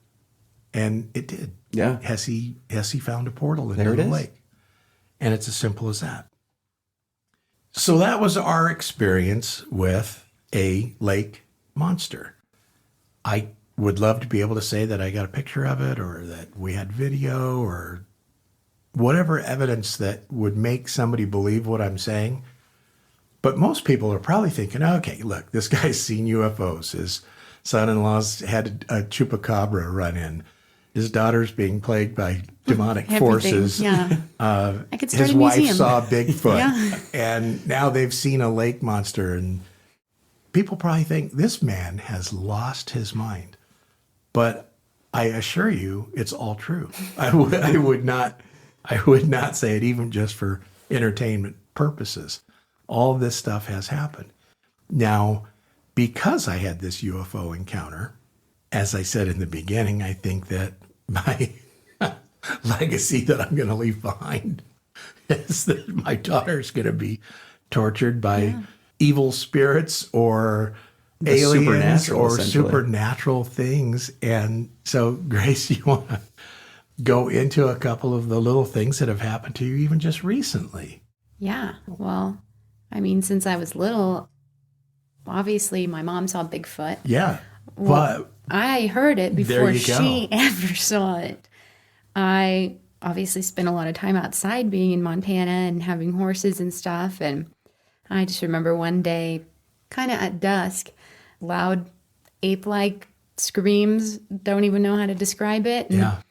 And it did. Yeah. Hessie found a portal into There it the is. lake. And it's as simple as that. So that was our experience with a lake monster. I would love to be able to say that I got a picture of it or that we had video or whatever evidence that would make somebody believe what I'm saying. But most people are probably thinking, okay, look, this guy's seen UFOs. His son-in-law's had a chupacabra run in. His daughter's being plagued by demonic Everything, forces. yeah. I could start His a wife museum. saw Bigfoot. Yeah. And now they've seen a lake monster. And people probably think this man has lost his mind. But I assure you, it's all true. I would not say it even just for entertainment purposes. All this stuff has happened. Now, because I had this UFO encounter, as I said in the beginning, I think that my legacy that I'm going to leave behind is that my daughter's going to be tortured by evil spirits or The aliens supernatural, or essentially. supernatural things. And so, Grace, you want to go into a couple of the little things that have happened to you even just recently? Yeah. Well, I mean, since I was little, obviously my mom saw Bigfoot. Yeah. Well, I heard it There before you go. she ever saw it. I obviously spent a lot of time outside being in Montana and having horses and stuff. And I just remember one day, kind of at dusk, loud ape-like screams. Don't even know how to describe it. And Yeah.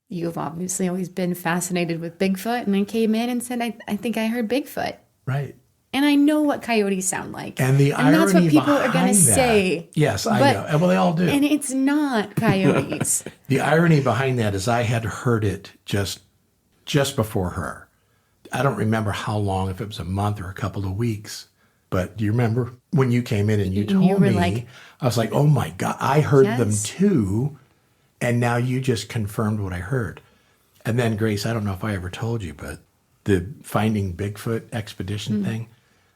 you've obviously always been fascinated with Bigfoot. And I came in and said, I think I heard Bigfoot. Right. And I know what coyotes sound like. And the irony that's what people are going behind to that- say. Yes, I But- know. Well, they all do. And it's not coyotes. The irony behind that is I had heard it just before her. I don't remember how long, if it was a month or a couple of weeks. But do you remember when you came in and you And told you were me? like- I was like, oh my God, I heard them Yes. too. And now you just confirmed what I heard. And then, Grace, I don't know if I ever told you, but the Finding Bigfoot expedition thing,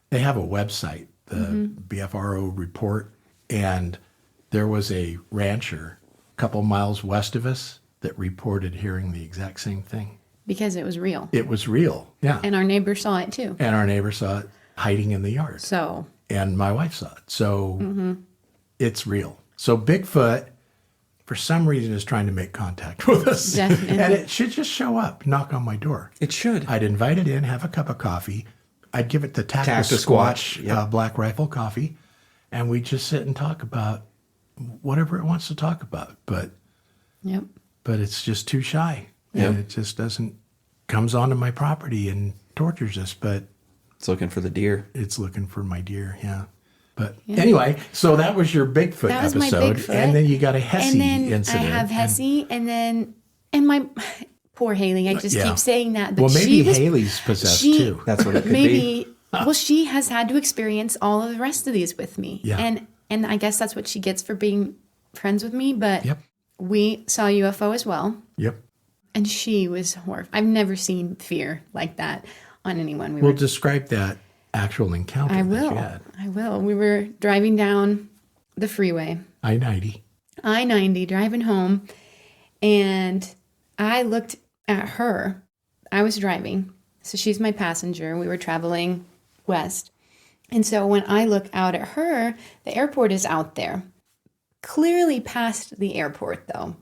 they have a website, the BFRO report. And there was a rancher a couple miles west of us that reported hearing the exact same thing. Because it was real. It was real. Yeah. And our neighbor saw it too. And our neighbor saw it hiding in the yard. So, And my wife saw it. So it's real. So Bigfoot, for some reason, is trying to make contact with us. Definitely. And it should just show up, knock on my door. It should. I'd invite it in, have a cup of coffee. I'd give it the Tacta-Squatch, Tacta-Squatch Black Rifle coffee. And we'd just sit and talk about whatever it wants to talk about. But yep. it's just too shy. And Yep. it just comes onto my property and tortures us. But It's looking for the deer. it's looking for my deer, yeah. But anyway, so that was your Bigfoot That was my episode. Bigfoot. And then you got a Hessie And then incident. I have Hessie, and my Poor Haley. I just Yeah. keep saying that. But Well, maybe she was, Haley's possessed too. That's what it could be. maybe, well, she has had to experience all of the rest of these with me. Yeah. And I guess that's what she gets for being friends with me. But Yep. we saw UFO as well. Yep. And she was horrified. I've never seen fear like that on anyone. We'll describe that actual encounter I that you will. had. I will. We were driving down the freeway, I-90. I-90, driving home, and I looked at her. I was driving, so she's my passenger. We were traveling west. And so when I look out at her, the airport is out there. Clearly past the airport, though,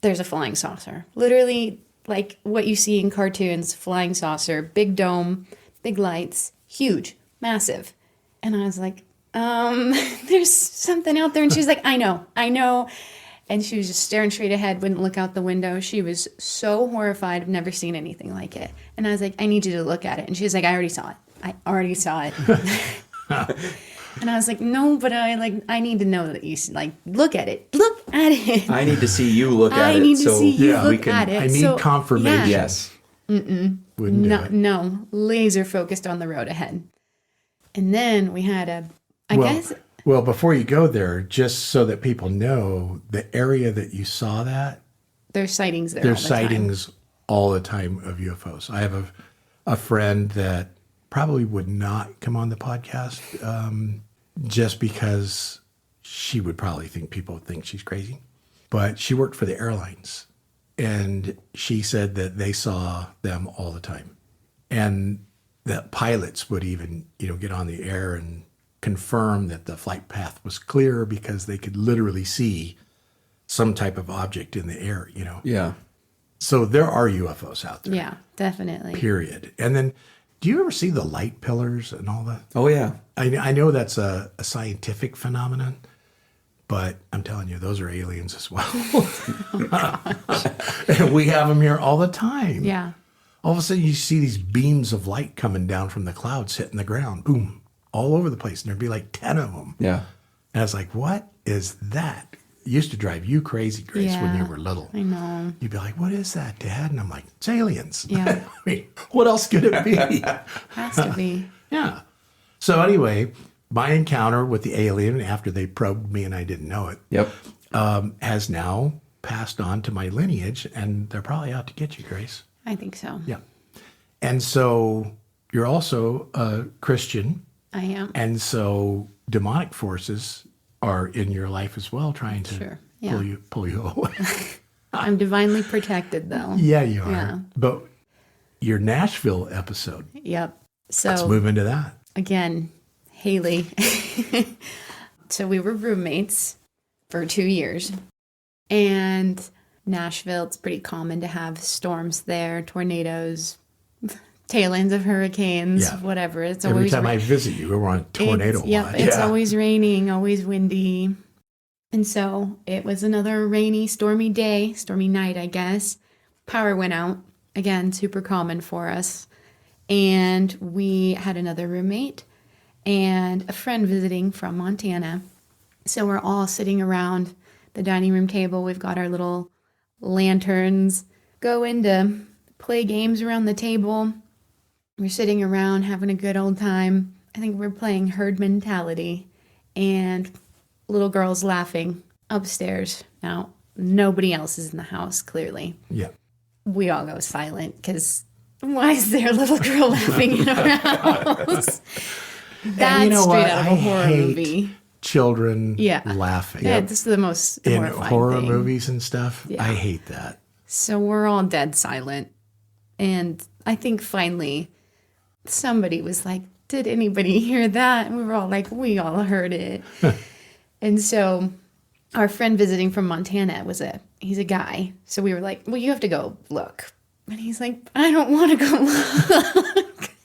there's a flying saucer. Literally like what you see in cartoons, flying saucer, big dome, big lights, huge, massive. And I was like, there's something out there. And she was like, I know. And she was just staring straight ahead, wouldn't look out the window. She was so horrified. I've never seen anything like it. And I was like, I need you to look at it. And she was like, I already saw it. And I was like, no, but I need to know that you look at it. Look at it. I need to see you look at it. I need to see you yeah, look at it. I need confirmation. Yeah. Yes. Wouldn't do it. No, laser focused on the road ahead. And then we had Well, before you go there, just so that people know, the area that you saw that, there's sightings there. there's all the time. sightings all the time of UFOs. I have a friend that probably would not come on the podcast just because she would probably think people would think she's crazy. But she worked for the airlines, and she said that they saw them all the time. And that pilots would even, get on the air and confirm that the flight path was clear because they could literally see some type of object in the air, Yeah. So there are UFOs out there. Yeah, definitely. Period. And then, do you ever see the light pillars and all that? Oh, yeah. I know that's a scientific phenomenon, but I'm telling you, those are aliens as well. And we have them here all the time. Yeah. All of a sudden, you see these beams of light coming down from the clouds hitting the ground, boom, all over the place. And there'd be like 10 of them. Yeah. And I was like, what is that? It used to drive you crazy, Grace, when Yeah, you were little. I know. You'd be like, what is that, Dad? And I'm like, it's aliens. Yeah. I mean, what else could it be? Has to be. Yeah. So anyway, my encounter with the alien after they probed me and I didn't know it Yep. has now passed on to my lineage, and they're probably out to get you, Grace. I think so. Yeah. And so you're also a Christian, I am. and so demonic forces are in your life as well, trying to Sure. Yeah. pull you away. I'm divinely protected, though. Yeah, you are. Yeah. But your Nashville episode, Yep. let's So move into that. again, Haley. So we were roommates for 2 years. And Nashville, it's pretty common to have storms there, tornadoes, tail ends of hurricanes, Yeah. whatever. It's Every always time I visit you, we're on a tornado watch. Yep, it's always raining, always windy. And so it was another rainy, stormy day, stormy night, I guess. Power went out. Again, super common for us. And we had another roommate and a friend visiting from Montana. So we're all sitting around the dining room table. We've got our little lanterns, going to play games around the table. We're sitting around having a good old time. I think we're playing herd mentality, and little girls laughing upstairs. Now, nobody else is in the house, clearly. Yeah. We all go silent because why is there a little girl laughing in our house? That's you know straight what? out of I a horror hate movie. Children Yeah. laughing. Yeah, this is the most In horrifying horror thing. movies and stuff. Yeah. I hate that. So we're all dead silent. And I think finally somebody was like, did anybody hear that? And we were all like, we all heard it. And so our friend visiting from Montana he's a guy. So we were like, well, you have to go look. And he's like, I don't want to go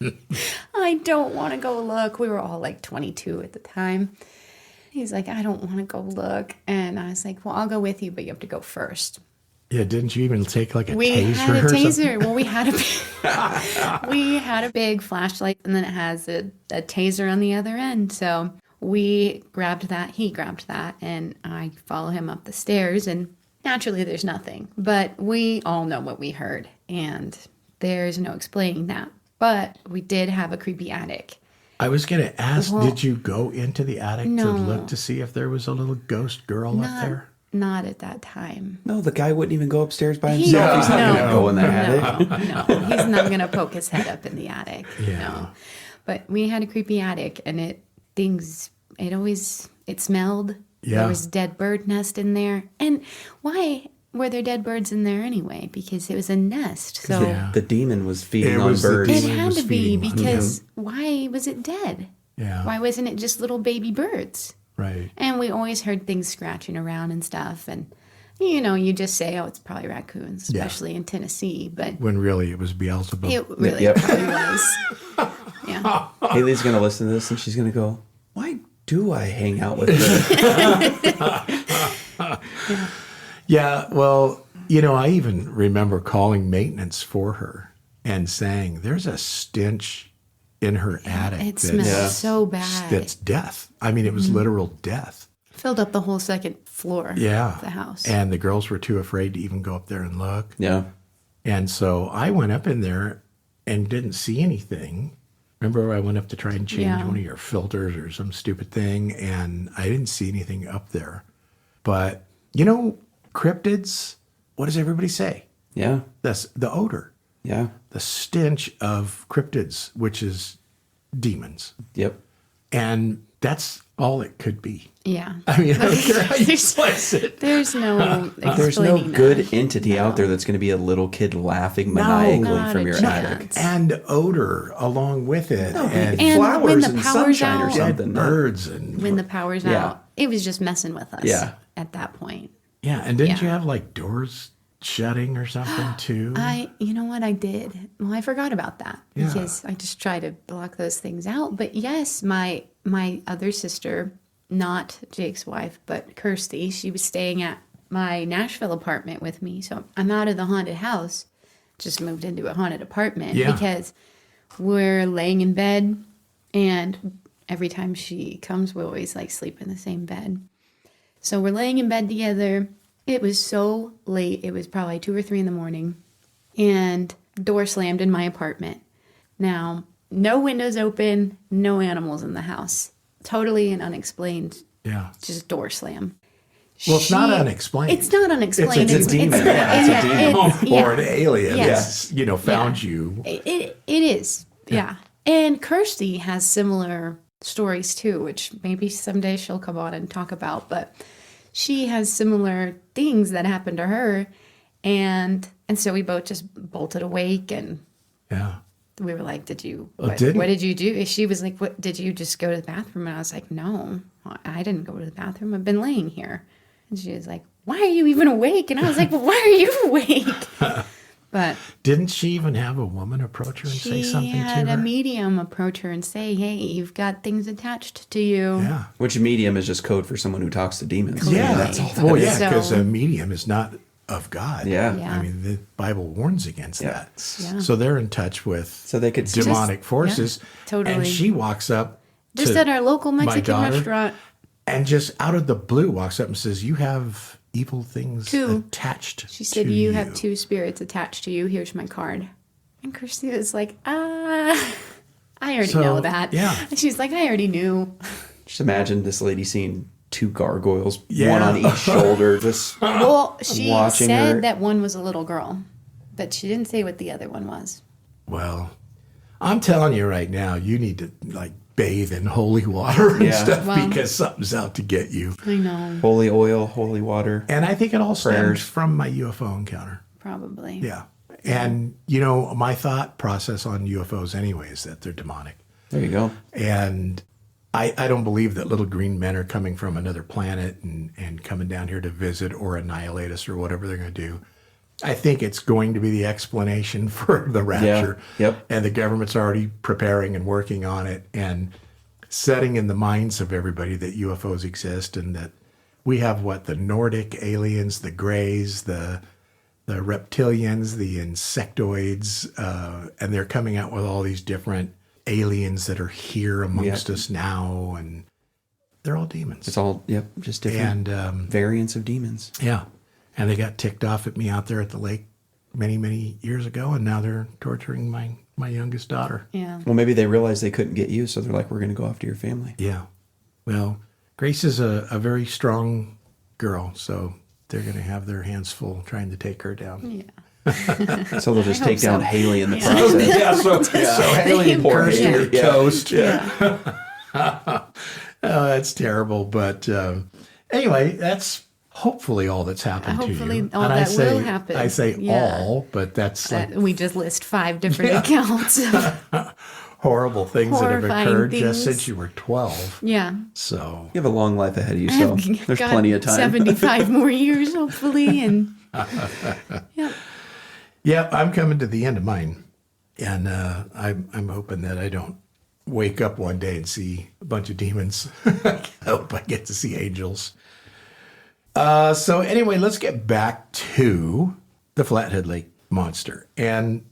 look. I don't want to go look. We were all like 22 at the time. He's like, I don't want to go look. And I was like, well, I'll go with you, but you have to go first. Yeah, didn't you even take like a We taser had a or something? taser. Well, we had a big flashlight, and then it has a taser on the other end. So we grabbed that. He grabbed that, and I follow him up the stairs. And Naturally, there's nothing, but we all know what we heard, and there's no explaining that. But we did have a creepy attic. I was going to ask, Well, did you go into the attic to no. look to see if there was a little ghost girl up there? Not at that time. No, the guy wouldn't even go upstairs by He- himself. He's not no, going to go in the attic. No, he's not going to poke his head up in the attic. Yeah. No. But we had a creepy attic, and it smelled. Yeah. There was a dead bird nest in there. And why were there dead birds in there anyway? Because it was a nest. So Yeah. The demon was feeding It on was the birds. it demon had was to be feeding on because why was it dead? Yeah. Why wasn't it just little baby birds? Right. And we always heard things scratching around and stuff. And, you just say, oh, it's probably raccoons, Yeah. especially in Tennessee. But When really it was Beelzebub. it really Yep. probably was. Yeah. Haley's going to listen to this and she's going to go, why do I hang out with her? Yeah, well, I even remember calling maintenance for her and saying, there's a stench in her attic It that's, smells so bad. that's death. I mean, it was literal death. Filled up the whole second floor Yeah. of the house. And the girls were too afraid to even go up there and look. Yeah. And so I went up in there and didn't see anything. Remember, I went up to try and change Yeah. one of your filters or some stupid thing, and I didn't see anything up there. But, cryptids, what does everybody say? Yeah. That's the odor, Yeah. the stench of cryptids, which is demons. Yep. And that's all it could be. Yeah. I mean, I don't care how you There's- slice it. There's no There's no explaining good that. entity out there that's going to be a little kid laughing No. maniacally Not from a your chance. attic. And odor along with it. and And Flowers when the and power's sunshine or out- dead something. birds. And When the power's Yeah. out, it was just messing with us Yeah. at that point. yeah, and didn't Yeah. you have like doors shutting or something too? You know what I did? Well, I forgot about that Yeah. because I just try to block those things out. But yes, my other sister, not Jake's wife, but Kirsty, she was staying at my Nashville apartment with me. So I'm out of the haunted house, just moved into a haunted apartment Yeah. because we're laying in bed, and every time she comes, we always like sleep in the same bed. So we're laying in bed together. It was so late. It was probably 2 or 3 in the morning, and door slammed in my apartment. Now, no windows open, no animals in the house. Totally an unexplained, yeah. just door slam. Well, it's not unexplained. It's not unexplained. It's a demon. yeah, It's a demon. yeah. Or an alien Yes. that's, found you. It is, yeah. And Kirsty has similar stories too, which maybe someday she'll come on and talk about. But she has similar things that happened to her, and so we both just bolted awake, and Yeah. we were like, "What didn't- what did you do?" And she was like, "What did you just go to the bathroom?" And I was like, "No, I didn't go to the bathroom. I've been laying here." And she was like, "Why are you even awake?" And I was like, "Well, why are you awake?" But Didn't she even have a woman approach her and say she something had to a her? medium approach her and say, "Hey, you've got things attached to you." Yeah. Which medium is just code for someone who talks to demons. Yeah. That's all that Well, is. yeah, because So- a medium is not of God. Yeah. Yeah. I mean, the Bible warns against Yeah. that. Yeah. So they're in touch with So they could demonic forces. yeah, totally. And she walks up Just to at our local my Mexican daughter restaurant. and just out of the blue walks up and says, "You have evil things Two. attached She said, to "You have 2 spirits attached to you. Here's my card." And Kirsty was like, I already So, know that. yeah. And she's like, "I already knew." Just imagine this lady seeing 2 gargoyles, Yeah. one on each shoulder, just Well, she Watching said her. that one was a little girl, but she didn't say what the other one was. Well, I'm telling you right now, you need to like bathe in holy water and Yeah. stuff Well- because something's out to get you. I know, holy oil, holy water. And I think it all stems Prayers. from my UFO encounter. probably. Yeah. And, my thought process on UFOs anyway is that they're demonic. There you go. And I don't believe that little green men are coming from another planet and coming down here to visit or annihilate us or whatever they're going to do. I think it's going to be the explanation for the rapture. Yep. And the government's already preparing and working on it and setting in the minds of everybody that UFOs exist and that we have the Nordic aliens, the Greys, the reptilians, the insectoids, and they're coming out with all these different aliens that are here amongst Yep. us now, and they're all demons. It's all, just different And variants of demons. yeah, And they got ticked off at me out there at the lake many, many years ago, and now they're torturing my youngest daughter. Yeah. Well, maybe they realized they couldn't get you, so they're like, we're going to go after your family. Yeah. Well, Grace is a very strong girl, so they're going to have their hands full trying to take her down. Yeah. So they'll just I hope take down so. Haley in the Yeah. process. So Haley and Poor Kirsten Haley. are Yeah. toast. Yeah. Oh, that's terrible. But anyway, that's hopefully all that's happened to you. Hopefully all And that will happen. I say Yeah. all, but that's like We just list 5 different accounts. horrible things that have Horrifying occurred just things. since you were 12. Yeah. So, You have a long life ahead of you, so there's Got plenty of time. 75 more years, hopefully. And yeah. yeah, I'm coming to the end of mine. And I'm hoping that I don't wake up one day and see a bunch of demons. I hope I get to see angels. So anyway, let's get back to the Flathead Lake Monster. And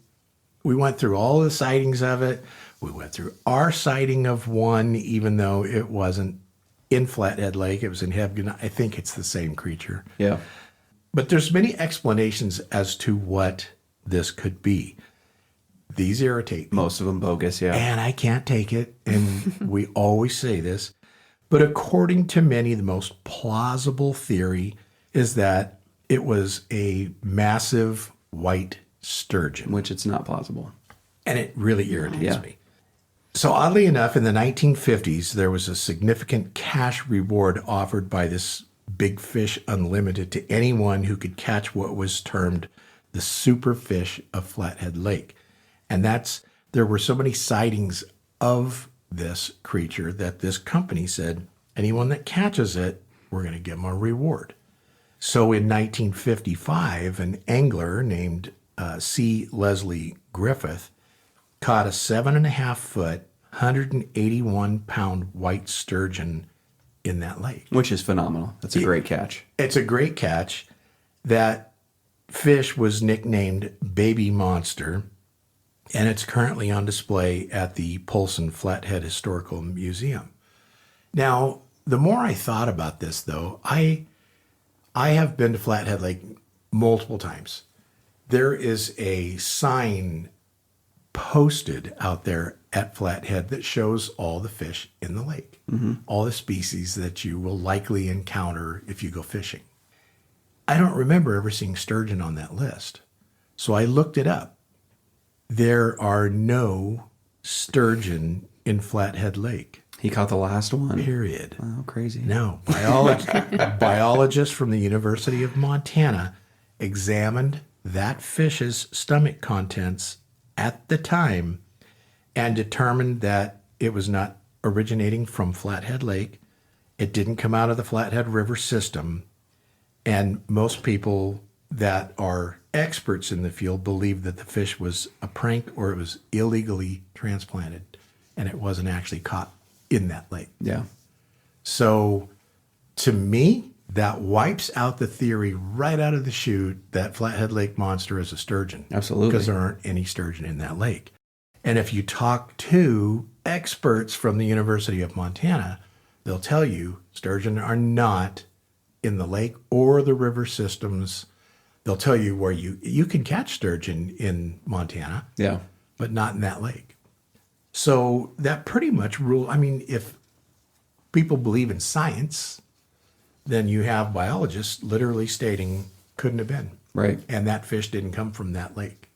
we went through all the sightings of it. We went through our sighting of one, even though it wasn't in Flathead Lake. It was in Hebgen. I think it's the same creature. Yeah. But there's many explanations as to what this could be. These irritate me. Most of them bogus, yeah. And I can't take it. And we always say this. But according to many, the most plausible theory is that it was a massive white sturgeon. Which it's not plausible. And it really irritates Yeah. me. So oddly enough, in the 1950s, there was a significant cash reward offered by this Big Fish Unlimited to anyone who could catch what was termed the superfish of Flathead Lake. And there were so many sightings of this creature that this company said, anyone that catches it, we're going to give them a reward. So in 1955, an angler named C. Leslie Griffith caught a 7.5-foot, 181-pound white sturgeon in that lake. Which is phenomenal. That's a great catch. It's a great catch. That fish was nicknamed Baby Monster, and it's currently on display at the Polson Flathead Historical Museum. Now, the more I thought about this, though, I have been to Flathead Lake multiple times. There is a sign posted out there at Flathead that shows all the fish in the lake, all the species that you will likely encounter if you go fishing. I don't remember ever seeing sturgeon on that list. So I looked it up. There are no sturgeon in Flathead Lake, He caught the last one. period. Oh, crazy. No. Biologists from the University of Montana examined that fish's stomach contents at the time and determined that it was not originating from Flathead Lake. It didn't come out of the Flathead River system. And most people that are experts in the field believe that the fish was a prank or it was illegally transplanted and it wasn't actually caught in that lake. Yeah. So to me, that wipes out the theory right out of the chute that Flathead Lake Monster is a sturgeon. Absolutely. Because there aren't any sturgeon in that lake. And if you talk to experts from the University of Montana, they'll tell you sturgeon are not in the lake or the river systems. They'll tell you where you can catch sturgeon in Montana, Yeah. but not in that lake. So that pretty much if people believe in science, then you have biologists literally stating couldn't have been. Right. And that fish didn't come from that lake.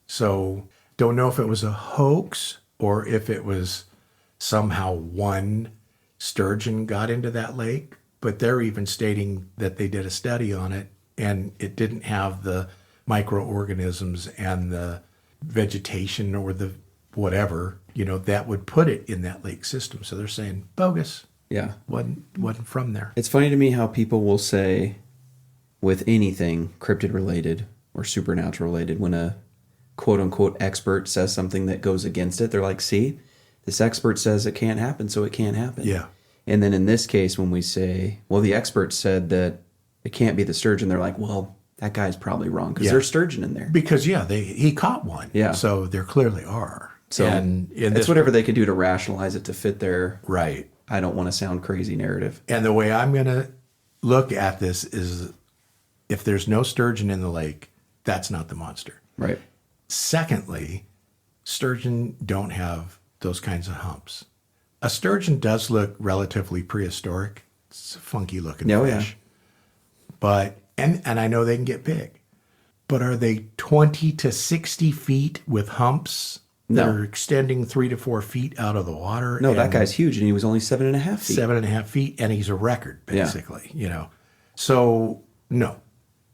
So don't know if it was a hoax or if it was somehow one sturgeon got into that lake, but they're even stating that they did a study on it and it didn't have the microorganisms and the vegetation or the whatever, that would put it in that lake system. So they're saying bogus. Yeah. Wasn't from there. It's funny to me how people will say with anything cryptid related or supernatural related, when a quote unquote expert says something that goes against it, they're like, see, this expert says it can't happen, so it can't happen. Yeah. And then in this case, when we say, well, the expert said that it can't be the sturgeon, they're like, well, that guy's probably wrong because there's sturgeon in there. Because he caught one. Yeah. So there clearly are. So and in it's this, whatever they can do to rationalize it to fit their right. I don't want to sound crazy narrative. And the way I'm going to look at this is If there's no sturgeon in the lake, that's not the monster. Right. Secondly, sturgeon don't have those kinds of humps. A sturgeon does look relatively prehistoric. It's a funky looking Oh, fish. But, and I know they can get big. But are they 20 to 60 feet with humps that No. are extending 3 to 4 feet out of the water? No, that and guy's huge, and he was only 7.5 feet. 7.5 feet, and he's a record, basically, you know. So, no,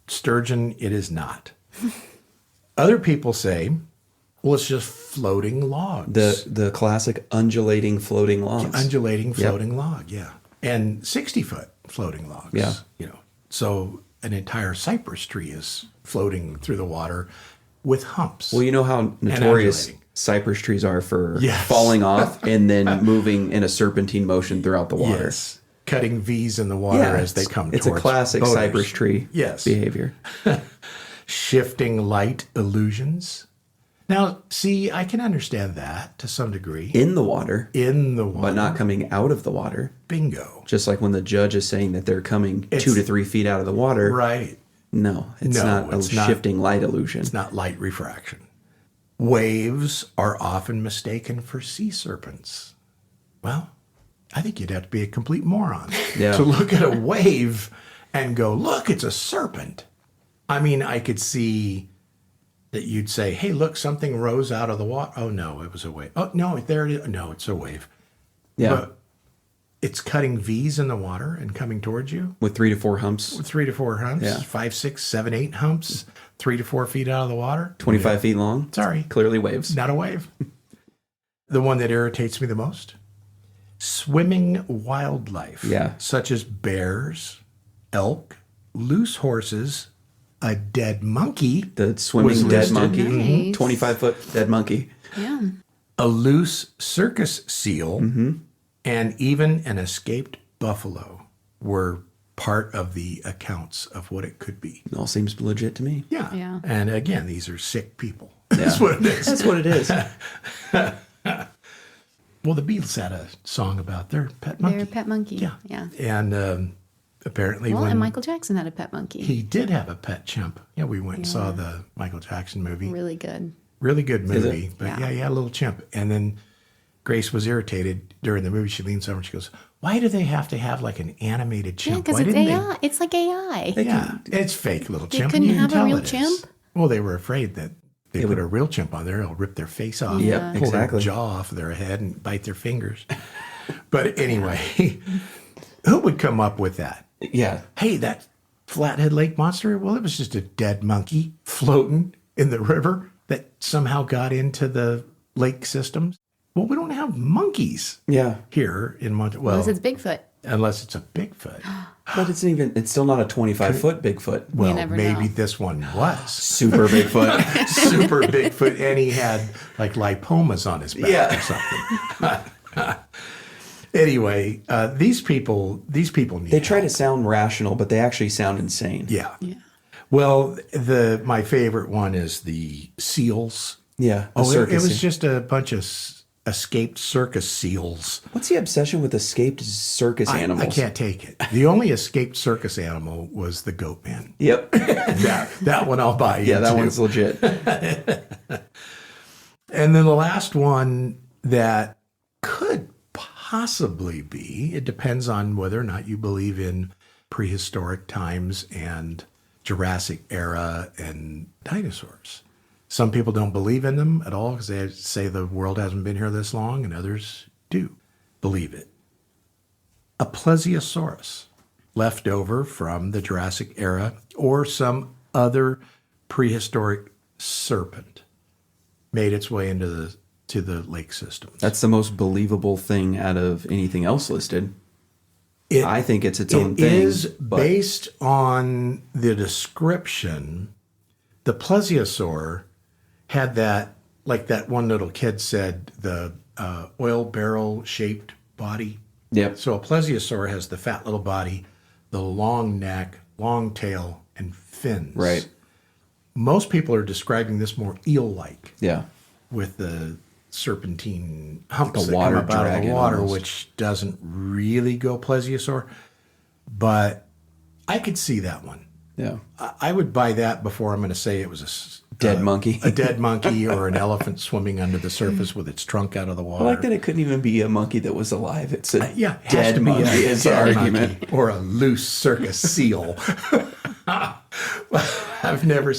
sturgeon, it is not. Other people say, well, it's just floating logs. The classic undulating floating logs. Undulating floating log, yeah. And 60-foot floating logs. Yeah. You know, so an entire cypress tree is floating through the water with humps. Well, you know how notorious undulating. cypress trees are for Yes. falling off and then moving in a serpentine motion throughout the water. Yes. Cutting V's in the water as they come it's towards a classic boaters. cypress tree Yes. behavior. Shifting light illusions. Now, see, I can understand that to some degree. In the water, In the water. but not coming out of the water. Bingo. Just like when the judge is saying that they're coming 2 to 3 feet out of the water. Right. No, it's No, not it's a not. shifting light illusion. It's not light refraction. Waves are often mistaken for sea serpents. Well, I think you'd have to be a complete moron Yeah. to look at a wave and go, look, it's a serpent. I mean, I could see that you'd say, hey, look, something rose out of the water. Oh, no, it was a wave. Oh, no, there it is. No, it's a wave. Yeah. But it's cutting V's in the water and coming towards you. With 3 to 4 humps, 3 to 4 humps, Yeah. 5, 6, 7, 8 humps, 3 to 4 feet out of the water. 25 feet long. Sorry. Clearly waves. Not a wave. The one that irritates me the most, swimming wildlife. Yeah. Such as bears, elk, loose horses, a dead monkey, The swimming was dead listed. monkey. Nice. 25-foot dead monkey. Yeah. a loose circus seal, Mm-hmm. and even an escaped buffalo were part of the accounts of what it could be. It all seems legit to me. Yeah. Yeah. And again, these are sick people. That's what it is. That's what it is. Well, the Beatles had a song about their pet monkey. Their pet monkey. Yeah. Yeah. And apparently Well, when and Michael Jackson had a pet monkey. he did have a pet chimp. Yeah, we went and saw the Michael Jackson movie. Really good. Really good movie. it? But Yeah. yeah, he had a little chimp. And then Grace was irritated during the movie. She leans over and she goes, why do they have to have like an animated Yeah, chimp? because Why it's didn't AI. It's like AI. they? Yeah, it's fake little They chimp. couldn't You can have a tell real it is. chimp? Well, they were afraid that they put a real chimp on there, it'll rip their face off, Yeah, pull exactly. their jaw off their head and bite their fingers. But anyway, who would come up with that? Yeah. Hey, that Flathead Lake Monster? Well, it was just a dead monkey floating in the river that somehow got into the lake systems. Well, we don't have monkeys Yeah. here in Montana. Well, Unless it's Bigfoot. unless it's a Bigfoot. But it's still not a 25-foot Bigfoot. Well, never maybe know. this one was Super Bigfoot. super Bigfoot, and he had like lipomas on his back Yeah. or something. Anyway, these people need They try help. to sound rational, but they actually sound insane. Yeah. Yeah. Well, my favorite one is the seals. Yeah. the Oh, it circus. was just a bunch of escaped circus seals. What's the obsession with escaped circus animals? I can't take it. The only escaped circus animal was the goat man. Yep. That one I'll buy Yeah, that into. one's legit. And then the last one that could possibly be, it depends on whether or not you believe in prehistoric times and Jurassic era and dinosaurs. Some people don't believe in them at all because they say the world hasn't been here this long, and others do believe it. A plesiosaurus, left over from the Jurassic era or some other prehistoric serpent, made its way into the lake systems. That's the most believable thing out of anything else listed. It, I think it's its own it thing. is but based on the description. The plesiosaur had that, like that one little kid said, the oil barrel shaped body. Yep. So a plesiosaur has the fat little body, the long neck, long tail, and fins. Right. Most people are describing this more eel-like, Yeah. with the serpentine humps Like a that water come up out of the dragon water, almost. which doesn't really go plesiosaur. But I could see that one. Yeah. I would buy that before I'm going to say it was Dead monkey. a dead monkey or an elephant swimming under the surface with its trunk out of the water. I like that it couldn't even be a monkey that was alive. It's a Yeah, it has dead to be monkey a is the dead argument. monkey or a loose circus seal. I've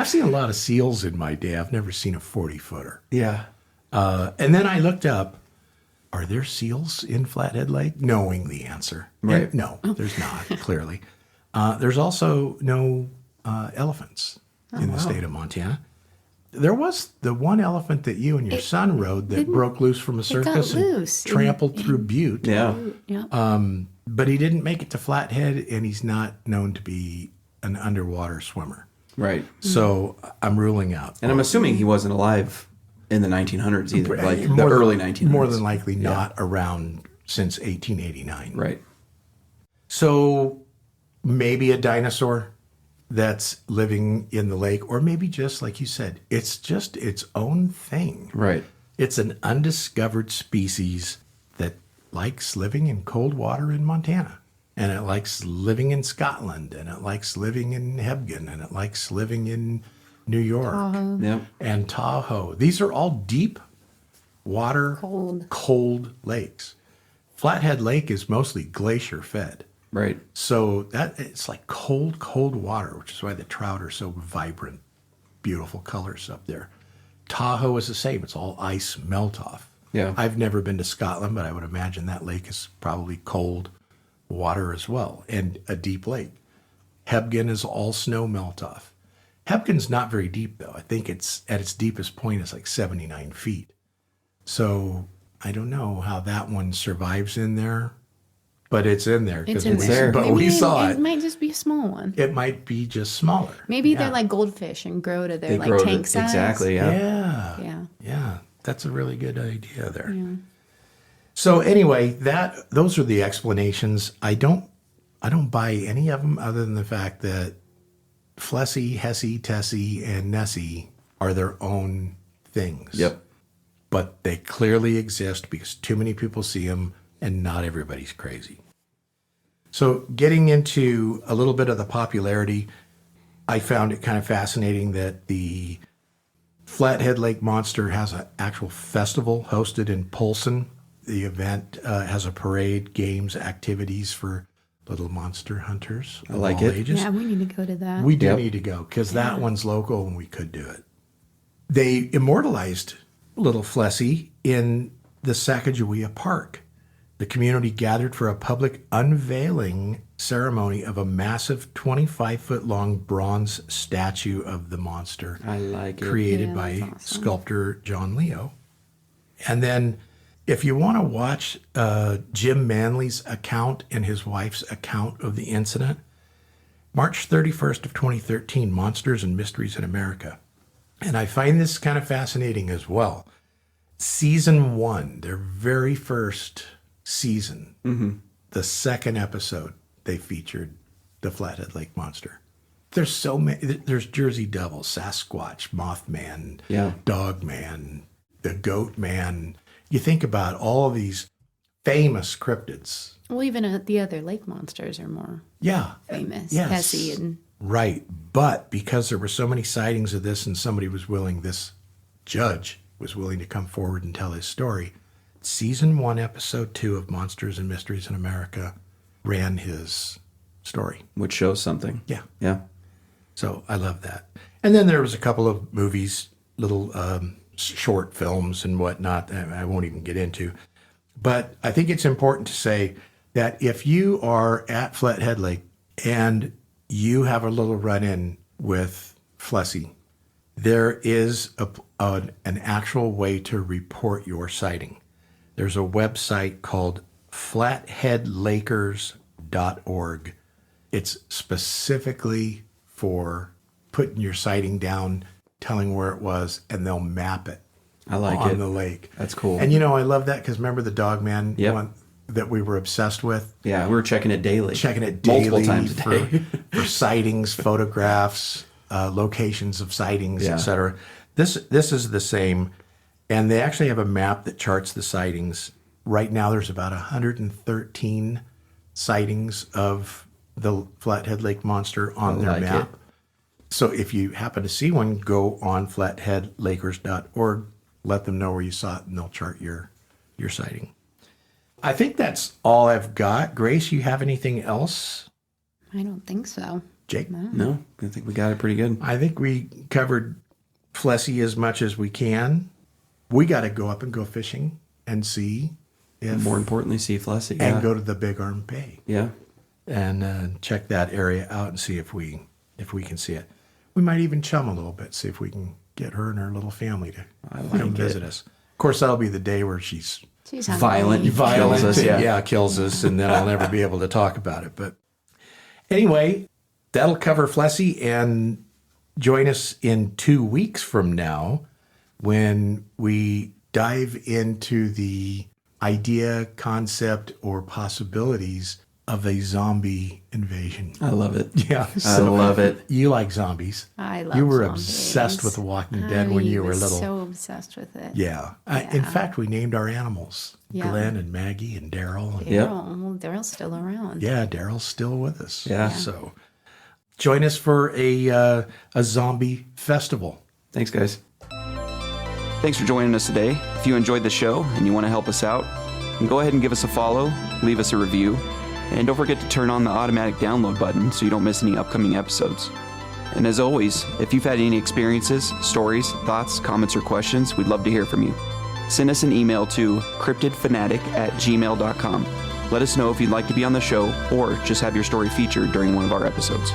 seen a lot of seals in my day. I've never seen a 40-footer. Yeah. And then I looked up, are there seals in Flathead Lake? Knowing the answer. Right. And no, there's not, clearly. There's also no elephants in the state of Montana. There was the one elephant that you and your son rode that broke loose from a circus and trampled through Butte. Yeah. Yeah. But he didn't make it to Flathead, and he's not known to be an underwater swimmer. Right. So I'm ruling out. And I'm assuming he wasn't alive in the 1900s either, like the early 1900s. More than likely not around since 1889. Right. So maybe a dinosaur that's living in the lake, or maybe just like you said, it's just its own thing. Right. It's an undiscovered species that likes living in cold water in Montana. And it likes living in Scotland, and it likes living in Hebgen, and it likes living in New York Yep. and Tahoe. These are all deep water, cold lakes. Flathead Lake is mostly glacier fed. Right. So that it's like cold water, which is why the trout are so vibrant, beautiful colors up there. Tahoe is the same. It's all ice melt off. Yeah. I've never been to Scotland, but I would imagine that lake is probably cold water as well, and a deep lake. Hebgen is all snow melt off. Hebgen's not very deep though. I think it's at its deepest point is like 79 feet. So I don't know how that one survives in there, but it's in there It's because in there. but Maybe we saw it it. might just be a small one. It might be just smaller. Maybe Yeah. they're like goldfish and grow to their They like grow tank to- size. Exactly. Yeah. Yeah. Yeah. That's a really good idea there. So anyway, those are the explanations. I don't buy any of them other than the fact that Flessie, Hessie, Tessie, and Nessie are their own things. Yep. But they clearly exist because too many people see them and not everybody's crazy. So getting into a little bit of the popularity, I found it kind of fascinating that the Flathead Lake Monster has an actual festival hosted in Polson. The event has a parade, games, activities for little monster hunters of like all it. ages. Yeah, we need to go to that. We do Yep. need to go because that one's local and we could do it. They immortalized little Flessie in the Sacagawea Park. The community gathered for a public unveiling ceremony of a massive 25-foot-long bronze statue of the monster. I like it. Created Yeah, by that's awesome. sculptor John Leo. And then if you want to watch Jim Manley's account and his wife's account of the incident, March 31st of 2013, Monsters and Mysteries in America. And I find this kind of fascinating as well. Season 1, their very first season, the second episode, they featured the Flathead Lake Monster. There's so many. There's Jersey Devil, Sasquatch, Mothman, Dogman, the Goat Man. You think about all of these famous cryptids. Well, even the other lake monsters are more famous. Yes. Tessie and Right. But because there were so many sightings of this and this judge was willing to come forward and tell his story, season 1, episode 2 of Monsters and Mysteries in America ran his story. Which shows something. Yeah. Yeah. So I love that. And then there was a couple of movies, little short films and whatnot that I won't even get into. But I think it's important to say that if you are at Flathead Lake and you have a little run-in with Flessie, there is an actual way to report your sighting. There's a website called flatheadlakers.org. It's specifically for putting your sighting down, telling where it was, and they'll map it I like on it. the lake. That's cool. And I love that because remember the Dogman Yep. one that we were obsessed with? Yeah, we were checking it daily. Checking it daily multiple times a day. for sightings, photographs, locations of sightings, Yeah. etc. This is the same, and they actually have a map that charts the sightings. Right now, there's about 113 sightings of the Flathead Lake Monster on their like map. it. So if you happen to see one, go on flatheadlakers.org, let them know where you saw it, and they'll chart your sighting. I think that's all I've got. Grace, you have anything else? I don't think so. Jake? No, I think we got it pretty good. I think we covered Flessie as much as we can. We got to go up and go fishing and see if, More importantly, see Flessie. and Yeah. go to the Big Arm Bay Yeah. and check that area out and see if we can see it. We might even chum a little bit, see if we can get her and her little family to come visit us. Of course, that'll be the day where she's She's hungry. Violent. violent, Kills us, yeah. kills us, and then I'll never be able to talk about it. But anyway, that'll cover Flessie, and join us in 2 weeks from now when we dive into the idea, concept, or possibilities of a zombie invasion. I love it. Yeah, I love it. You like zombies. I love You were zombies. obsessed with The Walking Dead when you were I was little. so obsessed with it. Yeah. In fact, we named our animals Yeah. Glenn and Maggie and Daryl. And Yep. Well, Daryl's still around. yeah, Daryl's still with us. Yeah. So join us for a zombie festival. Thanks, guys. Thanks for joining us today. If you enjoyed the show and you want to help us out, then go ahead and give us a follow, leave us a review, and don't forget to turn on the automatic download button so you don't miss any upcoming episodes. And as always, if you've had any experiences, stories, thoughts, comments, or questions, we'd love to hear from you. Send us an email to cryptidfanatic@gmail.com. Let us know if you'd like to be on the show or just have your story featured during one of our episodes.